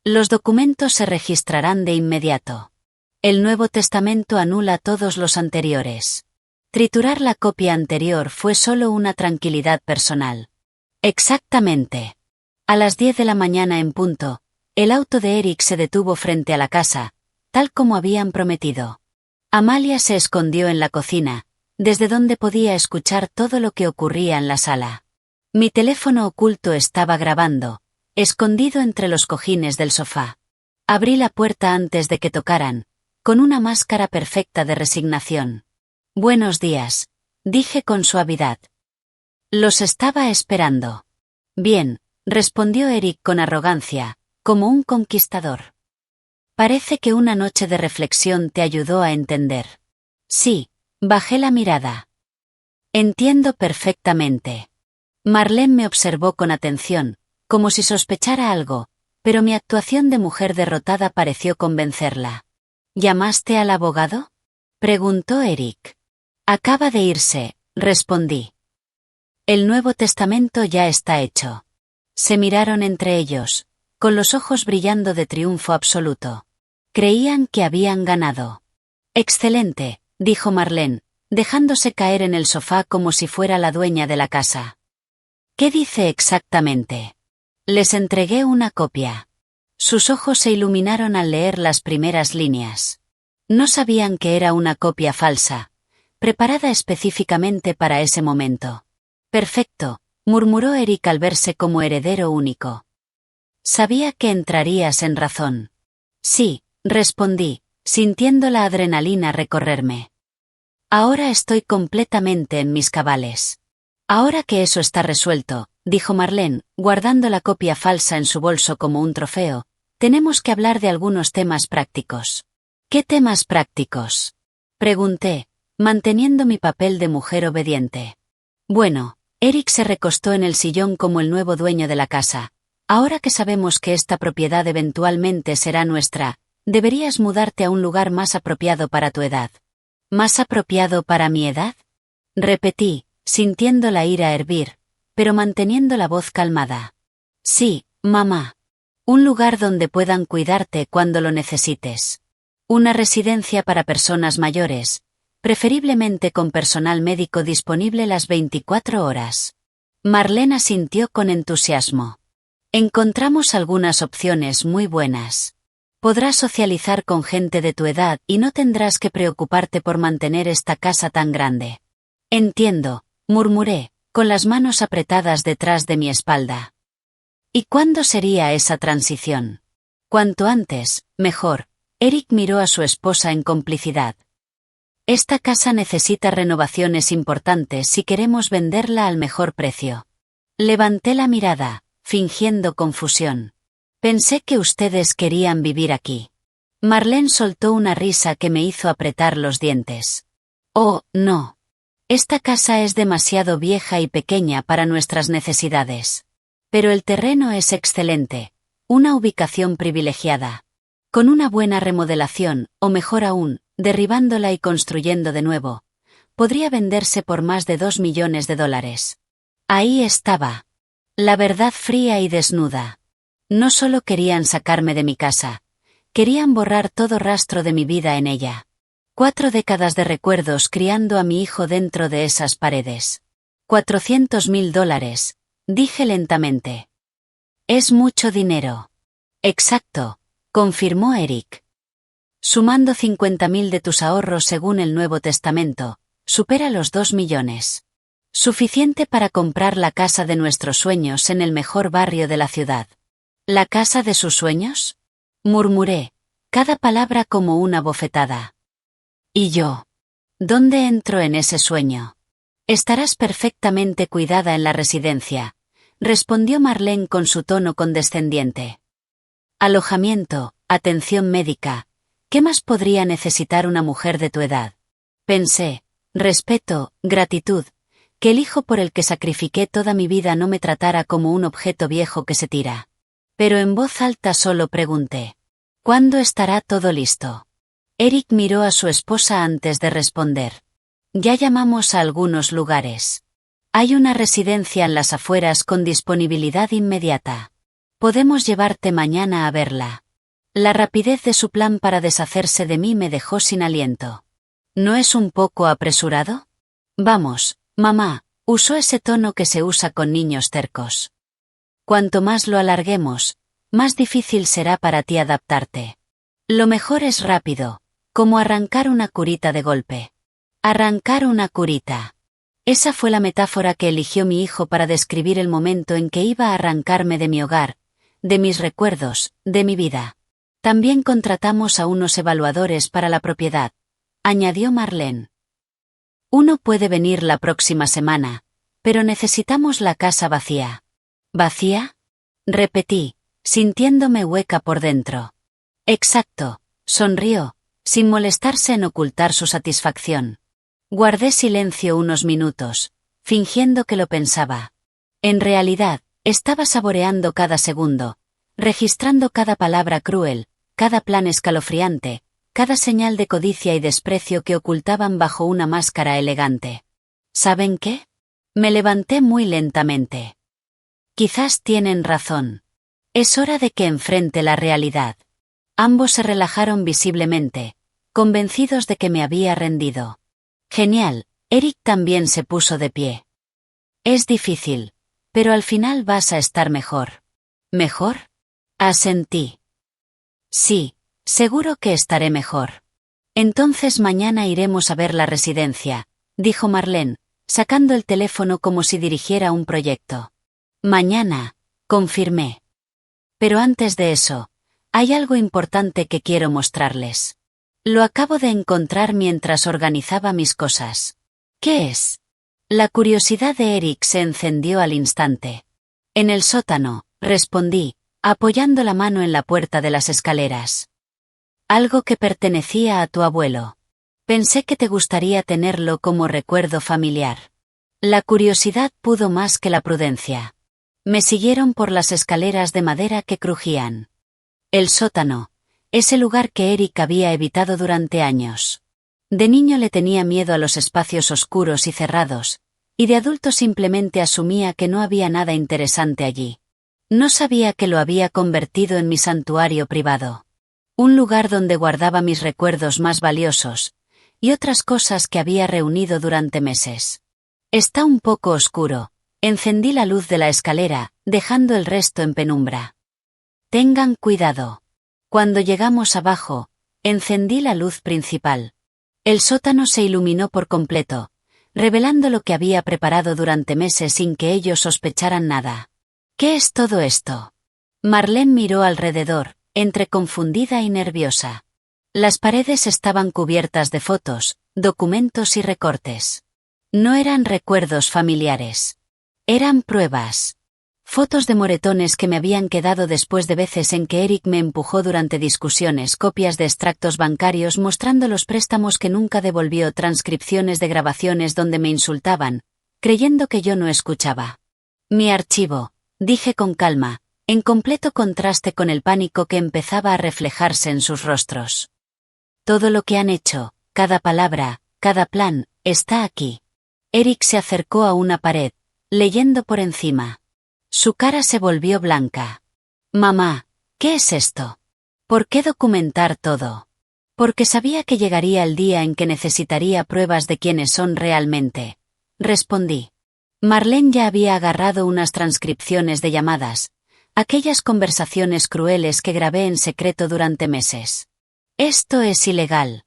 Los documentos se registrarán de inmediato. El Nuevo Testamento anula todos los anteriores. Triturar la copia anterior fue solo una tranquilidad personal. Exactamente. A las 10 de la mañana en punto, el auto de Eric se detuvo frente a la casa, tal como habían prometido. Amalia se escondió en la cocina, desde donde podía escuchar todo lo que ocurría en la sala. Mi teléfono oculto estaba grabando, escondido entre los cojines del sofá. Abrí la puerta antes de que tocaran, con una máscara perfecta de resignación. Buenos días, dije con suavidad. Los estaba esperando. Bien, respondió Eric con arrogancia, como un conquistador. Parece que una noche de reflexión te ayudó a entender. Sí, bajé la mirada. Entiendo perfectamente. Marlene me observó con atención, como si sospechara algo, pero mi actuación de mujer derrotada pareció convencerla. ¿Llamaste al abogado?, preguntó Eric. Acaba de irse, respondí. El Nuevo Testamento ya está hecho. Se miraron entre ellos, con los ojos brillando de triunfo absoluto. Creían que habían ganado. Excelente, dijo Marlene, dejándose caer en el sofá como si fuera la dueña de la casa. ¿Qué dice exactamente? Les entregué una copia. Sus ojos se iluminaron al leer las primeras líneas. No sabían que era una copia falsa, preparada específicamente para ese momento. Perfecto, murmuró Eric al verse como heredero único. Sabía que entrarías en razón. Sí, respondí, sintiendo la adrenalina recorrerme. Ahora estoy completamente en mis cabales. Ahora que eso está resuelto, dijo Marlene, guardando la copia falsa en su bolso como un trofeo, tenemos que hablar de algunos temas prácticos. ¿Qué temas prácticos?, pregunté, manteniendo mi papel de mujer obediente. Bueno, Eric se recostó en el sillón como el nuevo dueño de la casa. Ahora que sabemos que esta propiedad eventualmente será nuestra, deberías mudarte a un lugar más apropiado para tu edad. ¿Más apropiado para mi edad?, repetí, sintiendo la ira hervir, pero manteniendo la voz calmada. Sí, mamá. Un lugar donde puedan cuidarte cuando lo necesites. Una residencia para personas mayores, preferiblemente con personal médico disponible las 24 horas. Marlene asintió con entusiasmo. Encontramos algunas opciones muy buenas. Podrás socializar con gente de tu edad y no tendrás que preocuparte por mantener esta casa tan grande. Entiendo, murmuré, con las manos apretadas detrás de mi espalda. ¿Y cuándo sería esa transición? Cuanto antes, mejor. Eric miró a su esposa en complicidad. Esta casa necesita renovaciones importantes si queremos venderla al mejor precio. Levanté la mirada, fingiendo confusión. Pensé que ustedes querían vivir aquí. Marlene soltó una risa que me hizo apretar los dientes. Oh, no. Esta casa es demasiado vieja y pequeña para nuestras necesidades. Pero el terreno es excelente, una ubicación privilegiada. Con una buena remodelación, o mejor aún, derribándola y construyendo de nuevo, podría venderse por más de $2 millones. Ahí estaba. La verdad fría y desnuda. No solo querían sacarme de mi casa, querían borrar todo rastro de mi vida en ella. 4 décadas de recuerdos criando a mi hijo dentro de esas paredes. $400.000, dije lentamente. Es mucho dinero. Exacto, confirmó Eric. Sumando 50.000 de tus ahorros según el Nuevo Testamento, supera los 2 millones. Suficiente para comprar la casa de nuestros sueños en el mejor barrio de la ciudad. ¿La casa de sus sueños? Murmuré, cada palabra como una bofetada. ¿Y yo? ¿Dónde entro en ese sueño? Estarás perfectamente cuidada en la residencia, respondió Marlene con su tono condescendiente. Alojamiento, atención médica, ¿qué más podría necesitar una mujer de tu edad? Pensé, respeto, gratitud, que el hijo por el que sacrifiqué toda mi vida no me tratara como un objeto viejo que se tira. Pero en voz alta solo pregunté, ¿cuándo estará todo listo? Eric miró a su esposa antes de responder. Ya llamamos a algunos lugares. Hay una residencia en las afueras con disponibilidad inmediata. Podemos llevarte mañana a verla. La rapidez de su plan para deshacerse de mí me dejó sin aliento. ¿No es un poco apresurado? Vamos, mamá, usó ese tono que se usa con niños tercos. Cuanto más lo alarguemos, más difícil será para ti adaptarte. Lo mejor es rápido, como arrancar una curita de golpe. Arrancar una curita. Esa fue la metáfora que eligió mi hijo para describir el momento en que iba a arrancarme de mi hogar, de mis recuerdos, de mi vida. También contratamos a unos evaluadores para la propiedad, añadió Marlene. Uno puede venir la próxima semana, pero necesitamos la casa vacía. ¿Vacía? Repetí, sintiéndome hueca por dentro. Exacto, sonrió, sin molestarse en ocultar su satisfacción. Guardé silencio unos minutos, fingiendo que lo pensaba. En realidad, estaba saboreando cada segundo, registrando cada palabra cruel, cada plan escalofriante, cada señal de codicia y desprecio que ocultaban bajo una máscara elegante. ¿Saben qué? Me levanté muy lentamente. Quizás tienen razón. Es hora de que enfrente la realidad. Ambos se relajaron visiblemente, convencidos de que me había rendido. Genial, Eric también se puso de pie. Es difícil, pero al final vas a estar mejor. ¿Mejor? Asentí. Sí, seguro que estaré mejor. Entonces mañana iremos a ver la residencia, dijo Marlene, sacando el teléfono como si dirigiera un proyecto. Mañana, confirmé. Pero antes de eso, hay algo importante que quiero mostrarles. Lo acabo de encontrar mientras organizaba mis cosas. ¿Qué es? La curiosidad de Eric se encendió al instante. En el sótano, respondí, apoyando la mano en la puerta de las escaleras. Algo que pertenecía a tu abuelo. Pensé que te gustaría tenerlo como recuerdo familiar. La curiosidad pudo más que la prudencia. Me siguieron por las escaleras de madera que crujían. El sótano, ese lugar que Eric había evitado durante años. De niño le tenía miedo a los espacios oscuros y cerrados, y de adulto simplemente asumía que no había nada interesante allí. No sabía que lo había convertido en mi santuario privado. Un lugar donde guardaba mis recuerdos más valiosos, y otras cosas que había reunido durante meses. Está un poco oscuro. Encendí la luz de la escalera, dejando el resto en penumbra. Tengan cuidado. Cuando llegamos abajo, encendí la luz principal. El sótano se iluminó por completo, revelando lo que había preparado durante meses sin que ellos sospecharan nada. ¿Qué es todo esto? Marlene miró alrededor, entre confundida y nerviosa. Las paredes estaban cubiertas de fotos, documentos y recortes. No eran recuerdos familiares. Eran pruebas. Fotos de moretones que me habían quedado después de veces en que Eric me empujó durante discusiones, copias de extractos bancarios mostrando los préstamos que nunca devolvió, transcripciones de grabaciones donde me insultaban, creyendo que yo no escuchaba. Mi archivo, dije con calma, en completo contraste con el pánico que empezaba a reflejarse en sus rostros. Todo lo que han hecho, cada palabra, cada plan, está aquí. Eric se acercó a una pared, leyendo por encima. Su cara se volvió blanca. Mamá, ¿qué es esto? ¿Por qué documentar todo? Porque sabía que llegaría el día en que necesitaría pruebas de quiénes son realmente. Respondí. Marlene ya había agarrado unas transcripciones de llamadas, aquellas conversaciones crueles que grabé en secreto durante meses. Esto es ilegal.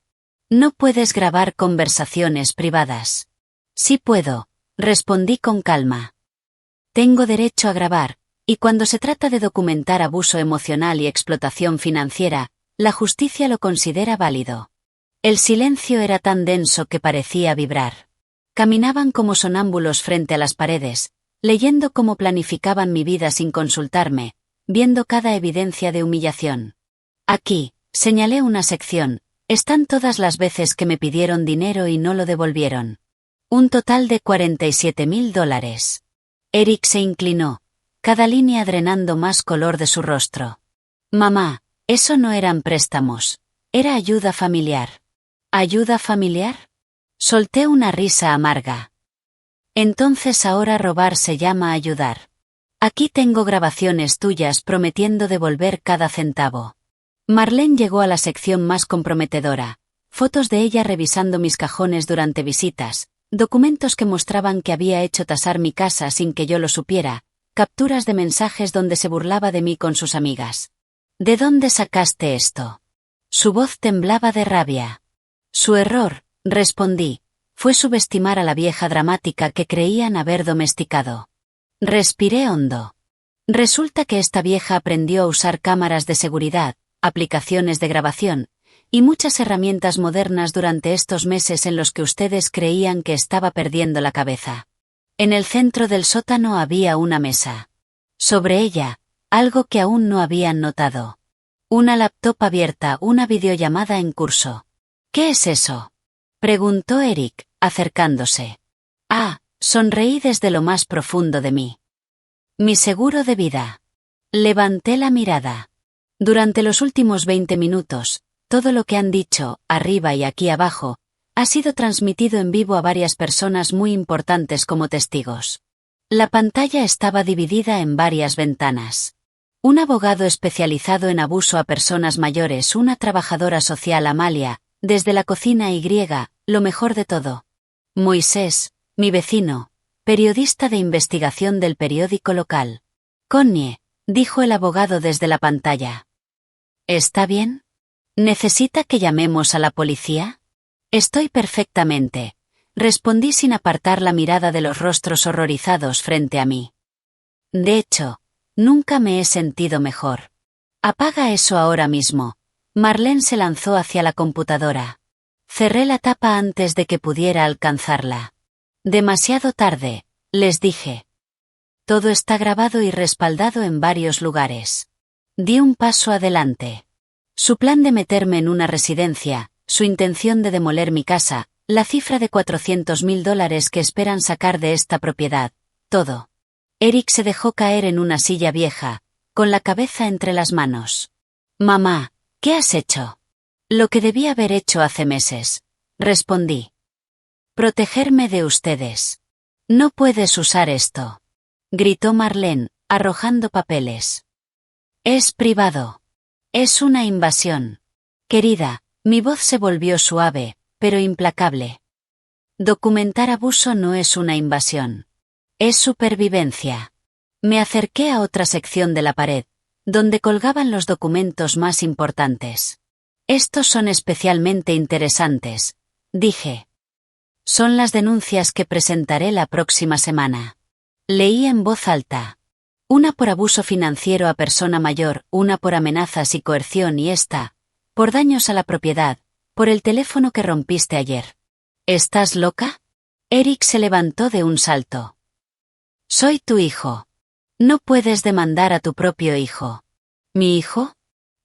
No puedes grabar conversaciones privadas. Sí puedo, respondí con calma. Tengo derecho a grabar, y cuando se trata de documentar abuso emocional y explotación financiera, la justicia lo considera válido. El silencio era tan denso que parecía vibrar. Caminaban como sonámbulos frente a las paredes, leyendo cómo planificaban mi vida sin consultarme, viendo cada evidencia de humillación. Aquí, señalé una sección, están todas las veces que me pidieron dinero y no lo devolvieron. Un total de $47,000. Eric se inclinó, cada línea drenando más color de su rostro. Mamá, eso no eran préstamos, era ayuda familiar. ¿Ayuda familiar? Solté una risa amarga. Entonces ahora robar se llama ayudar. Aquí tengo grabaciones tuyas prometiendo devolver cada centavo. Marlene llegó a la sección más comprometedora, fotos de ella revisando mis cajones durante visitas, documentos que mostraban que había hecho tasar mi casa sin que yo lo supiera, capturas de mensajes donde se burlaba de mí con sus amigas. ¿De dónde sacaste esto? Su voz temblaba de rabia. Su error, respondí, fue subestimar a la vieja dramática que creían haber domesticado. Respiré hondo. Resulta que esta vieja aprendió a usar cámaras de seguridad, aplicaciones de grabación, y muchas herramientas modernas durante estos meses en los que ustedes creían que estaba perdiendo la cabeza. En el centro del sótano había una mesa. Sobre ella, algo que aún no habían notado. Una laptop abierta, una videollamada en curso. ¿Qué es eso? Preguntó Eric, acercándose. Sonreí desde lo más profundo de mí. Mi seguro de vida. Levanté la mirada. Durante los últimos 20 minutos, todo lo que han dicho, arriba y aquí abajo, ha sido transmitido en vivo a varias personas muy importantes como testigos. La pantalla estaba dividida en varias ventanas. Un abogado especializado en abuso a personas mayores, una trabajadora social Amalia, desde la cocina y lo mejor de todo. Moisés, mi vecino, periodista de investigación del periódico local. Connie, dijo el abogado desde la pantalla. ¿Está bien? ¿Necesita que llamemos a la policía? Estoy perfectamente, respondí sin apartar la mirada de los rostros horrorizados frente a mí. De hecho, nunca me he sentido mejor. Apaga eso ahora mismo. Marlene se lanzó hacia la computadora. Cerré la tapa antes de que pudiera alcanzarla. Demasiado tarde, les dije. Todo está grabado y respaldado en varios lugares. Di un paso adelante. Su plan de meterme en una residencia, su intención de demoler mi casa, la cifra de $400,000 que esperan sacar de esta propiedad, todo. Eric se dejó caer en una silla vieja, con la cabeza entre las manos. Mamá, ¿qué has hecho? Lo que debí haber hecho hace meses, respondí. Protegerme de ustedes. No puedes usar esto, gritó Marlene, arrojando papeles. Es privado. Es una invasión. Querida, mi voz se volvió suave, pero implacable. Documentar abuso no es una invasión. Es supervivencia. Me acerqué a otra sección de la pared, donde colgaban los documentos más importantes. Estos son especialmente interesantes, dije. Son las denuncias que presentaré la próxima semana. Leí en voz alta. Una por abuso financiero a persona mayor, una por amenazas y coerción y esta, por daños a la propiedad, por el teléfono que rompiste ayer. ¿Estás loca? Eric se levantó de un salto. Soy tu hijo. No puedes demandar a tu propio hijo. ¿Mi hijo?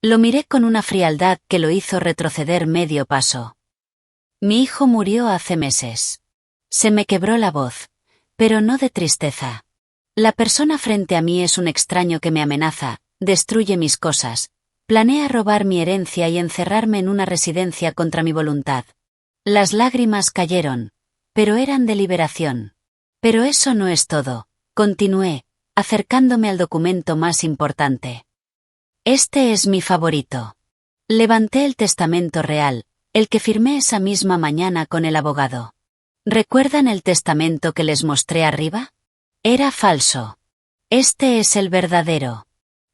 Lo miré con una frialdad que lo hizo retroceder medio paso. Mi hijo murió hace meses. Se me quebró la voz, pero no de tristeza. La persona frente a mí es un extraño que me amenaza, destruye mis cosas, planea robar mi herencia y encerrarme en una residencia contra mi voluntad. Las lágrimas cayeron, pero eran de liberación. Pero eso no es todo, continué, acercándome al documento más importante. Este es mi favorito. Levanté el testamento real, el que firmé esa misma mañana con el abogado. ¿Recuerdan el testamento que les mostré arriba? Era falso. Este es el verdadero.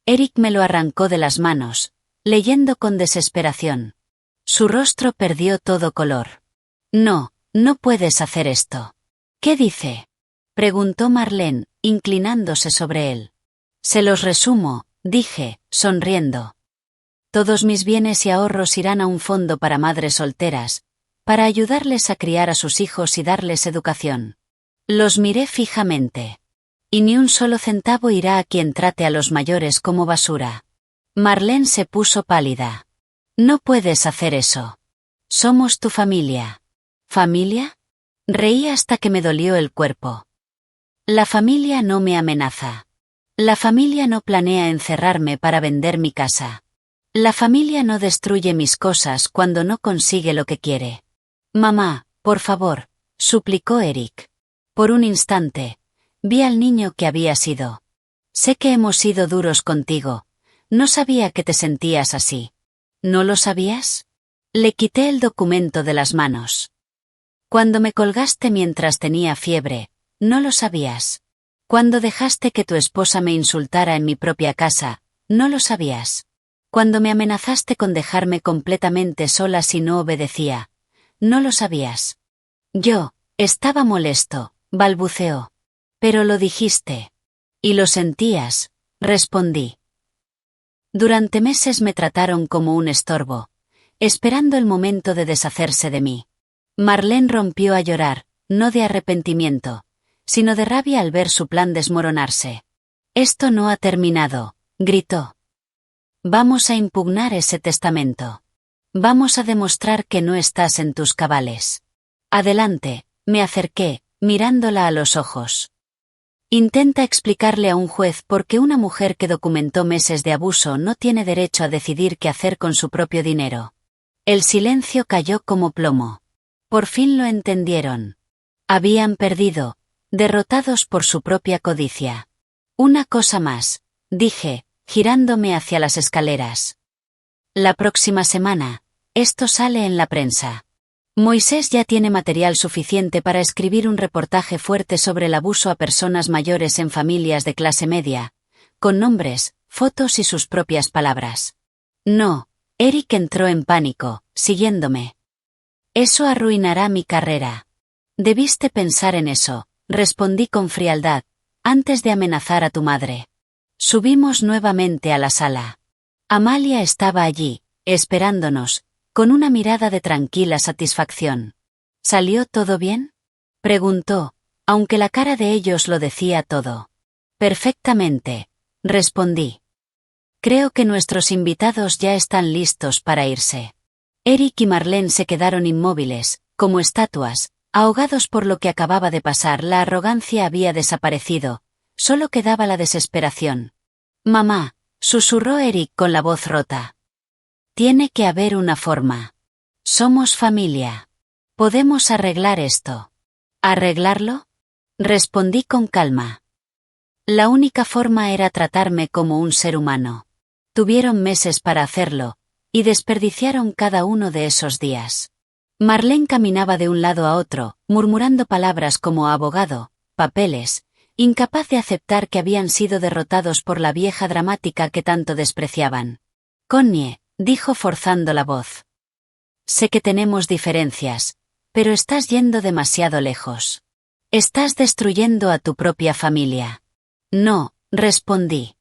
Eric me lo arrancó de las manos, leyendo con desesperación. Su rostro perdió todo color. No, no puedes hacer esto. ¿Qué dice? Preguntó Marlene, inclinándose sobre él. Se los resumo, dije, sonriendo. Todos mis bienes y ahorros irán a un fondo para madres solteras, para ayudarles a criar a sus hijos y darles educación. Los miré fijamente. Y ni un solo centavo irá a quien trate a los mayores como basura. Marlene se puso pálida. No puedes hacer eso. Somos tu familia. ¿Familia? Reí hasta que me dolió el cuerpo. La familia no me amenaza. La familia no planea encerrarme para vender mi casa. La familia no destruye mis cosas cuando no consigue lo que quiere. Mamá, por favor, suplicó Eric. Por un instante, vi al niño que había sido. Sé que hemos sido duros contigo. No sabía que te sentías así. ¿No lo sabías? Le quité el documento de las manos. Cuando me colgaste mientras tenía fiebre, no lo sabías. Cuando dejaste que tu esposa me insultara en mi propia casa, no lo sabías. Cuando me amenazaste con dejarme completamente sola si no obedecía, no lo sabías. Yo, estaba molesto, balbuceó. Pero lo dijiste. Y lo sentías, respondí. Durante meses me trataron como un estorbo, esperando el momento de deshacerse de mí. Marlene rompió a llorar, no de arrepentimiento, sino de rabia al ver su plan desmoronarse. Esto no ha terminado, gritó. Vamos a impugnar ese testamento. Vamos a demostrar que no estás en tus cabales. Adelante, me acerqué, mirándola a los ojos. Intenta explicarle a un juez por qué una mujer que documentó meses de abuso no tiene derecho a decidir qué hacer con su propio dinero. El silencio cayó como plomo. Por fin lo entendieron. Habían perdido, derrotados por su propia codicia. Una cosa más, dije, girándome hacia las escaleras. La próxima semana, esto sale en la prensa. Moisés ya tiene material suficiente para escribir un reportaje fuerte sobre el abuso a personas mayores en familias de clase media, con nombres, fotos y sus propias palabras. No, Eric entró en pánico, siguiéndome. Eso arruinará mi carrera. Debiste pensar en eso, respondí con frialdad, antes de amenazar a tu madre. Subimos nuevamente a la sala. Amalia estaba allí, esperándonos, con una mirada de tranquila satisfacción. ¿Salió todo bien? Preguntó, aunque la cara de ellos lo decía todo. Perfectamente, respondí. Creo que nuestros invitados ya están listos para irse. Eric y Marlene se quedaron inmóviles, como estatuas, ahogados por lo que acababa de pasar. La arrogancia había desaparecido, solo quedaba la desesperación. Mamá, susurró Eric con la voz rota. Tiene que haber una forma. Somos familia. Podemos arreglar esto. ¿Arreglarlo? Respondí con calma. La única forma era tratarme como un ser humano. Tuvieron meses para hacerlo, y desperdiciaron cada uno de esos días. Marlene caminaba de un lado a otro, murmurando palabras como abogado, papeles, incapaz de aceptar que habían sido derrotados por la vieja dramática que tanto despreciaban. Connie, dijo forzando la voz. Sé que tenemos diferencias, pero estás yendo demasiado lejos. Estás destruyendo a tu propia familia. No, respondí.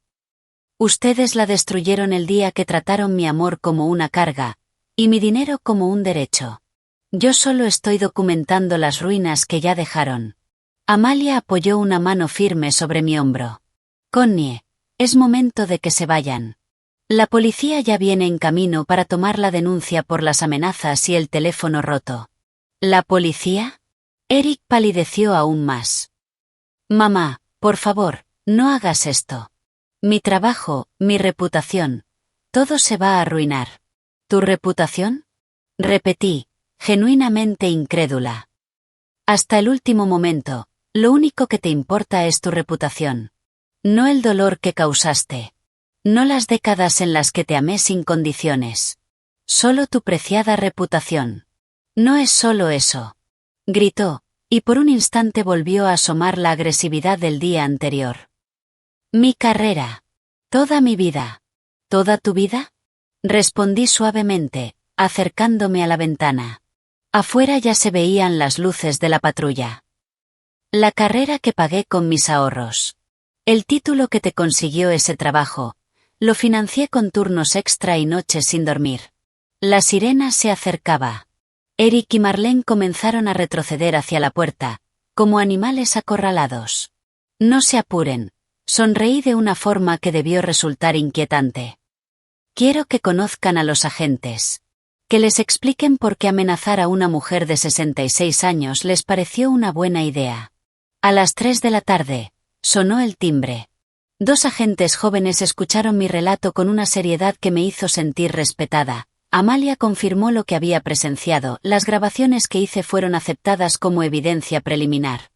Ustedes la destruyeron el día que trataron mi amor como una carga, y mi dinero como un derecho. Yo solo estoy documentando las ruinas que ya dejaron. Amalia apoyó una mano firme sobre mi hombro. Connie, es momento de que se vayan. La policía ya viene en camino para tomar la denuncia por las amenazas y el teléfono roto. ¿La policía? Eric palideció aún más. Mamá, por favor, No hagas esto. Mi trabajo, mi reputación, todo se va a arruinar. ¿Tu reputación? Repetí, genuinamente incrédula. Hasta el último momento, lo único que te importa es tu reputación. No el dolor que causaste. No las décadas en las que te amé sin condiciones. Solo tu preciada reputación. No es solo eso. Gritó, y por un instante volvió a asomar la agresividad del día anterior. Mi carrera. Toda mi vida. ¿Toda tu vida? Respondí suavemente, acercándome a la ventana. Afuera ya se veían las luces de la patrulla. La carrera que pagué con mis ahorros. El título que te consiguió ese trabajo. Lo financié con turnos extra y noches sin dormir. La sirena se acercaba. Eric y Marlene comenzaron a retroceder hacia la puerta, como animales acorralados. No se apuren. Sonreí de una forma que debió resultar inquietante. Quiero que conozcan a los agentes. Que les expliquen por qué amenazar a una mujer de 66 años les pareció una buena idea. A las 3 de la tarde, sonó el timbre. 2 agentes jóvenes escucharon mi relato con una seriedad que me hizo sentir respetada. Amalia confirmó lo que había presenciado. Las grabaciones que hice fueron aceptadas como evidencia preliminar.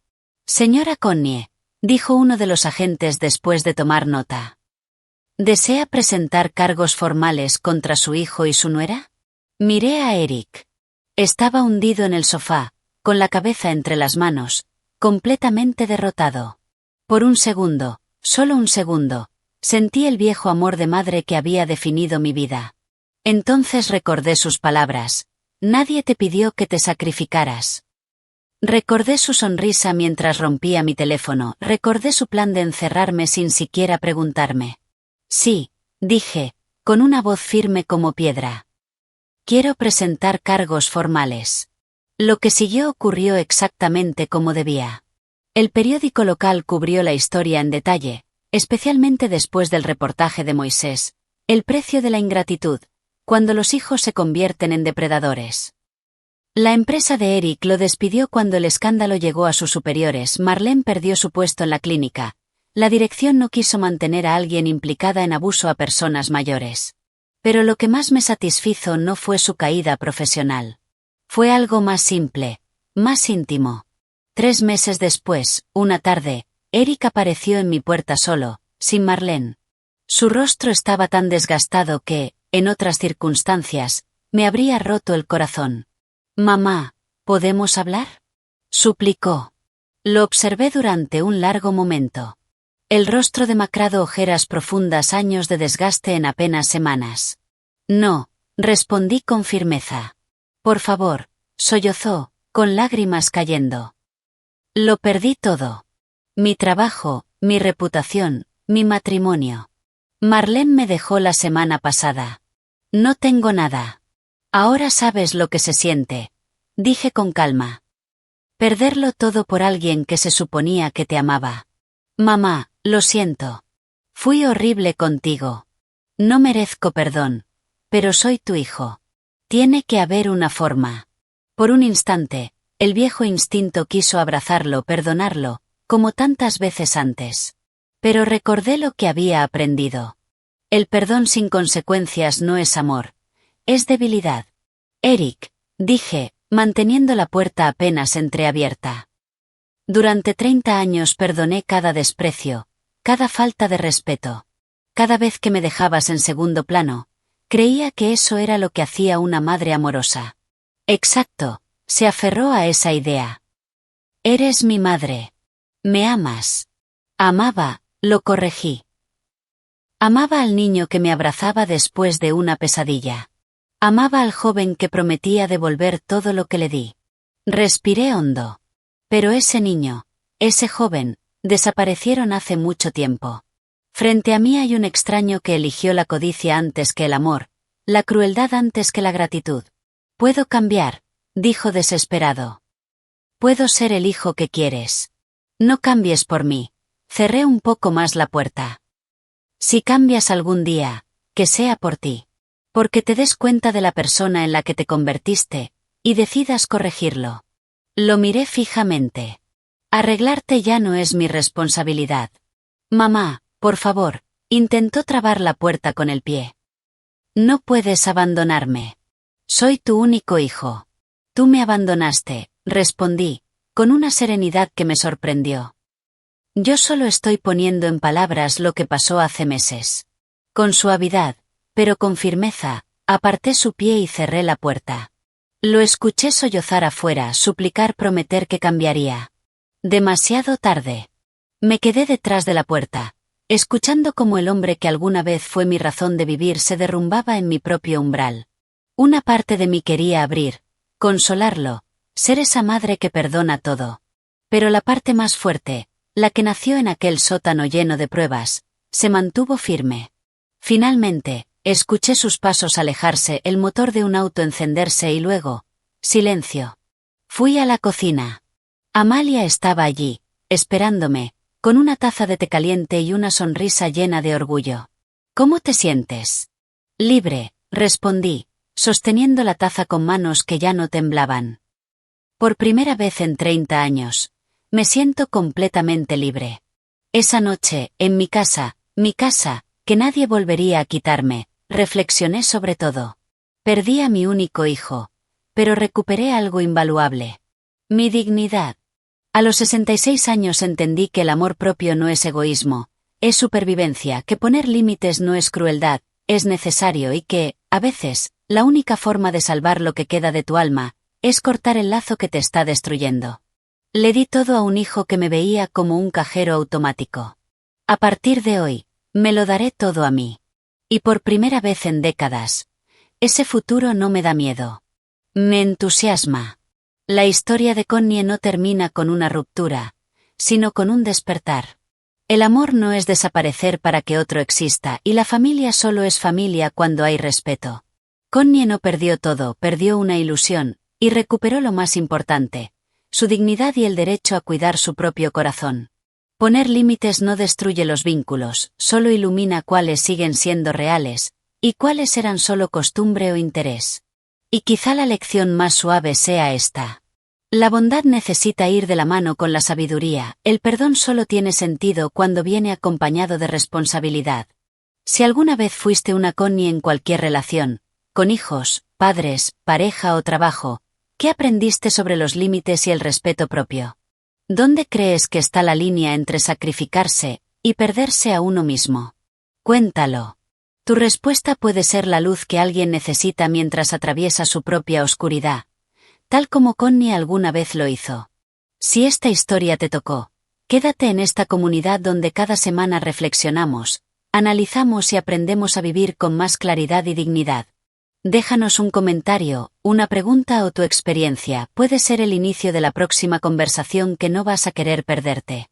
Señora Connie, dijo uno de los agentes después de tomar nota. ¿Desea presentar cargos formales contra su hijo y su nuera? Miré a Eric. Estaba hundido en el sofá, con la cabeza entre las manos, completamente derrotado. Por un segundo, solo un segundo, sentí el viejo amor de madre que había definido mi vida. Entonces recordé sus palabras. Nadie te pidió que te sacrificaras. Recordé su sonrisa mientras rompía mi teléfono, recordé su plan de encerrarme sin siquiera preguntarme. Sí, dije, con una voz firme como piedra. Quiero presentar cargos formales. Lo que siguió ocurrió exactamente como debía. El periódico local cubrió la historia en detalle, especialmente después del reportaje de Moisés, el precio de la ingratitud, cuando los hijos se convierten en depredadores. La empresa de Eric lo despidió cuando el escándalo llegó a sus superiores. Marlene perdió su puesto en la clínica. La dirección no quiso mantener a alguien implicada en abuso a personas mayores. Pero lo que más me satisfizo no fue su caída profesional. Fue algo más simple, más íntimo. 3 meses después, una tarde, Eric apareció en mi puerta solo, sin Marlene. Su rostro estaba tan desgastado que, en otras circunstancias, me habría roto el corazón. Mamá, ¿podemos hablar? Suplicó. Lo observé durante un largo momento. El rostro demacrado, ojeras profundas, años de desgaste en apenas semanas. No, respondí con firmeza. Por favor, sollozó, con lágrimas cayendo. Lo perdí todo. Mi trabajo, mi reputación, mi matrimonio. Marlene me dejó la semana pasada. No tengo nada. Ahora sabes lo que se siente, dije con calma. Perderlo todo por alguien que se suponía que te amaba. Mamá, lo siento. Fui horrible contigo. No merezco perdón, pero soy tu hijo. Tiene que haber una forma. Por un instante, el viejo instinto quiso abrazarlo, perdonarlo, como tantas veces antes. Pero recordé lo que había aprendido. El perdón sin consecuencias no es amor, es debilidad. Eric, dije, manteniendo la puerta apenas entreabierta. Durante 30 años perdoné cada desprecio, cada falta de respeto. Cada vez que me dejabas en segundo plano, creía que eso era lo que hacía una madre amorosa. Exacto, se aferró a esa idea. Eres mi madre. Me amas. Amaba, lo corregí. Amaba al niño que me abrazaba después de una pesadilla. Amaba al joven que prometía devolver todo lo que le di. Respiré hondo. Pero ese niño, ese joven, desaparecieron hace mucho tiempo. Frente a mí hay un extraño que eligió la codicia antes que el amor, la crueldad antes que la gratitud. Puedo cambiar, dijo desesperado. Puedo ser el hijo que quieres. No cambies por mí. Cerré un poco más la puerta. Si cambias algún día, que sea por ti. Porque te des cuenta de la persona en la que te convertiste, y decidas corregirlo. Lo miré fijamente. Arreglarte ya no es mi responsabilidad. Mamá, por favor, intentó trabar la puerta con el pie. No puedes abandonarme. Soy tu único hijo. Tú me abandonaste, respondí, con una serenidad que me sorprendió. Yo solo estoy poniendo en palabras lo que pasó hace meses. Con suavidad, pero con firmeza, aparté su pie y cerré la puerta. Lo escuché sollozar afuera, suplicar, prometer que cambiaría. Demasiado tarde. Me quedé detrás de la puerta, escuchando cómo el hombre que alguna vez fue mi razón de vivir se derrumbaba en mi propio umbral. Una parte de mí quería abrir, consolarlo, ser esa madre que perdona todo. Pero la parte más fuerte, la que nació en aquel sótano lleno de pruebas, se mantuvo firme. Finalmente, escuché sus pasos alejarse, el motor de un auto encenderse y luego, silencio. Fui a la cocina. Amalia estaba allí, esperándome, con una taza de té caliente y una sonrisa llena de orgullo. ¿Cómo te sientes? Libre, respondí, sosteniendo la taza con manos que ya no temblaban. Por primera vez en 30 años, me siento completamente libre. Esa noche, en mi casa, que nadie volvería a quitarme, reflexioné sobre todo. Perdí a mi único hijo, pero recuperé algo invaluable. Mi dignidad. A los 66 años entendí que el amor propio no es egoísmo, es supervivencia, que poner límites no es crueldad, es necesario y que, a veces, la única forma de salvar lo que queda de tu alma, es cortar el lazo que te está destruyendo. Le di todo a un hijo que me veía como un cajero automático. A partir de hoy, me lo daré todo a mí. Y por primera vez en décadas, ese futuro no me da miedo. Me entusiasma. La historia de Connie no termina con una ruptura, sino con un despertar. El amor no es desaparecer para que otro exista, y la familia solo es familia cuando hay respeto. Connie no perdió todo, perdió una ilusión, y recuperó lo más importante, su dignidad y el derecho a cuidar su propio corazón. Poner límites no destruye los vínculos, solo ilumina cuáles siguen siendo reales, y cuáles eran solo costumbre o interés. Y quizá la lección más suave sea esta. La bondad necesita ir de la mano con la sabiduría, el perdón solo tiene sentido cuando viene acompañado de responsabilidad. Si alguna vez fuiste una Connie en cualquier relación, con hijos, padres, pareja o trabajo, ¿qué aprendiste sobre los límites y el respeto propio? ¿Dónde crees que está la línea entre sacrificarse y perderse a uno mismo? Cuéntalo. Tu respuesta puede ser la luz que alguien necesita mientras atraviesa su propia oscuridad, tal como Connie alguna vez lo hizo. Si esta historia te tocó, quédate en esta comunidad donde cada semana reflexionamos, analizamos y aprendemos a vivir con más claridad y dignidad. Déjanos un comentario, una pregunta o tu experiencia, puede ser el inicio de la próxima conversación que no vas a querer perderte.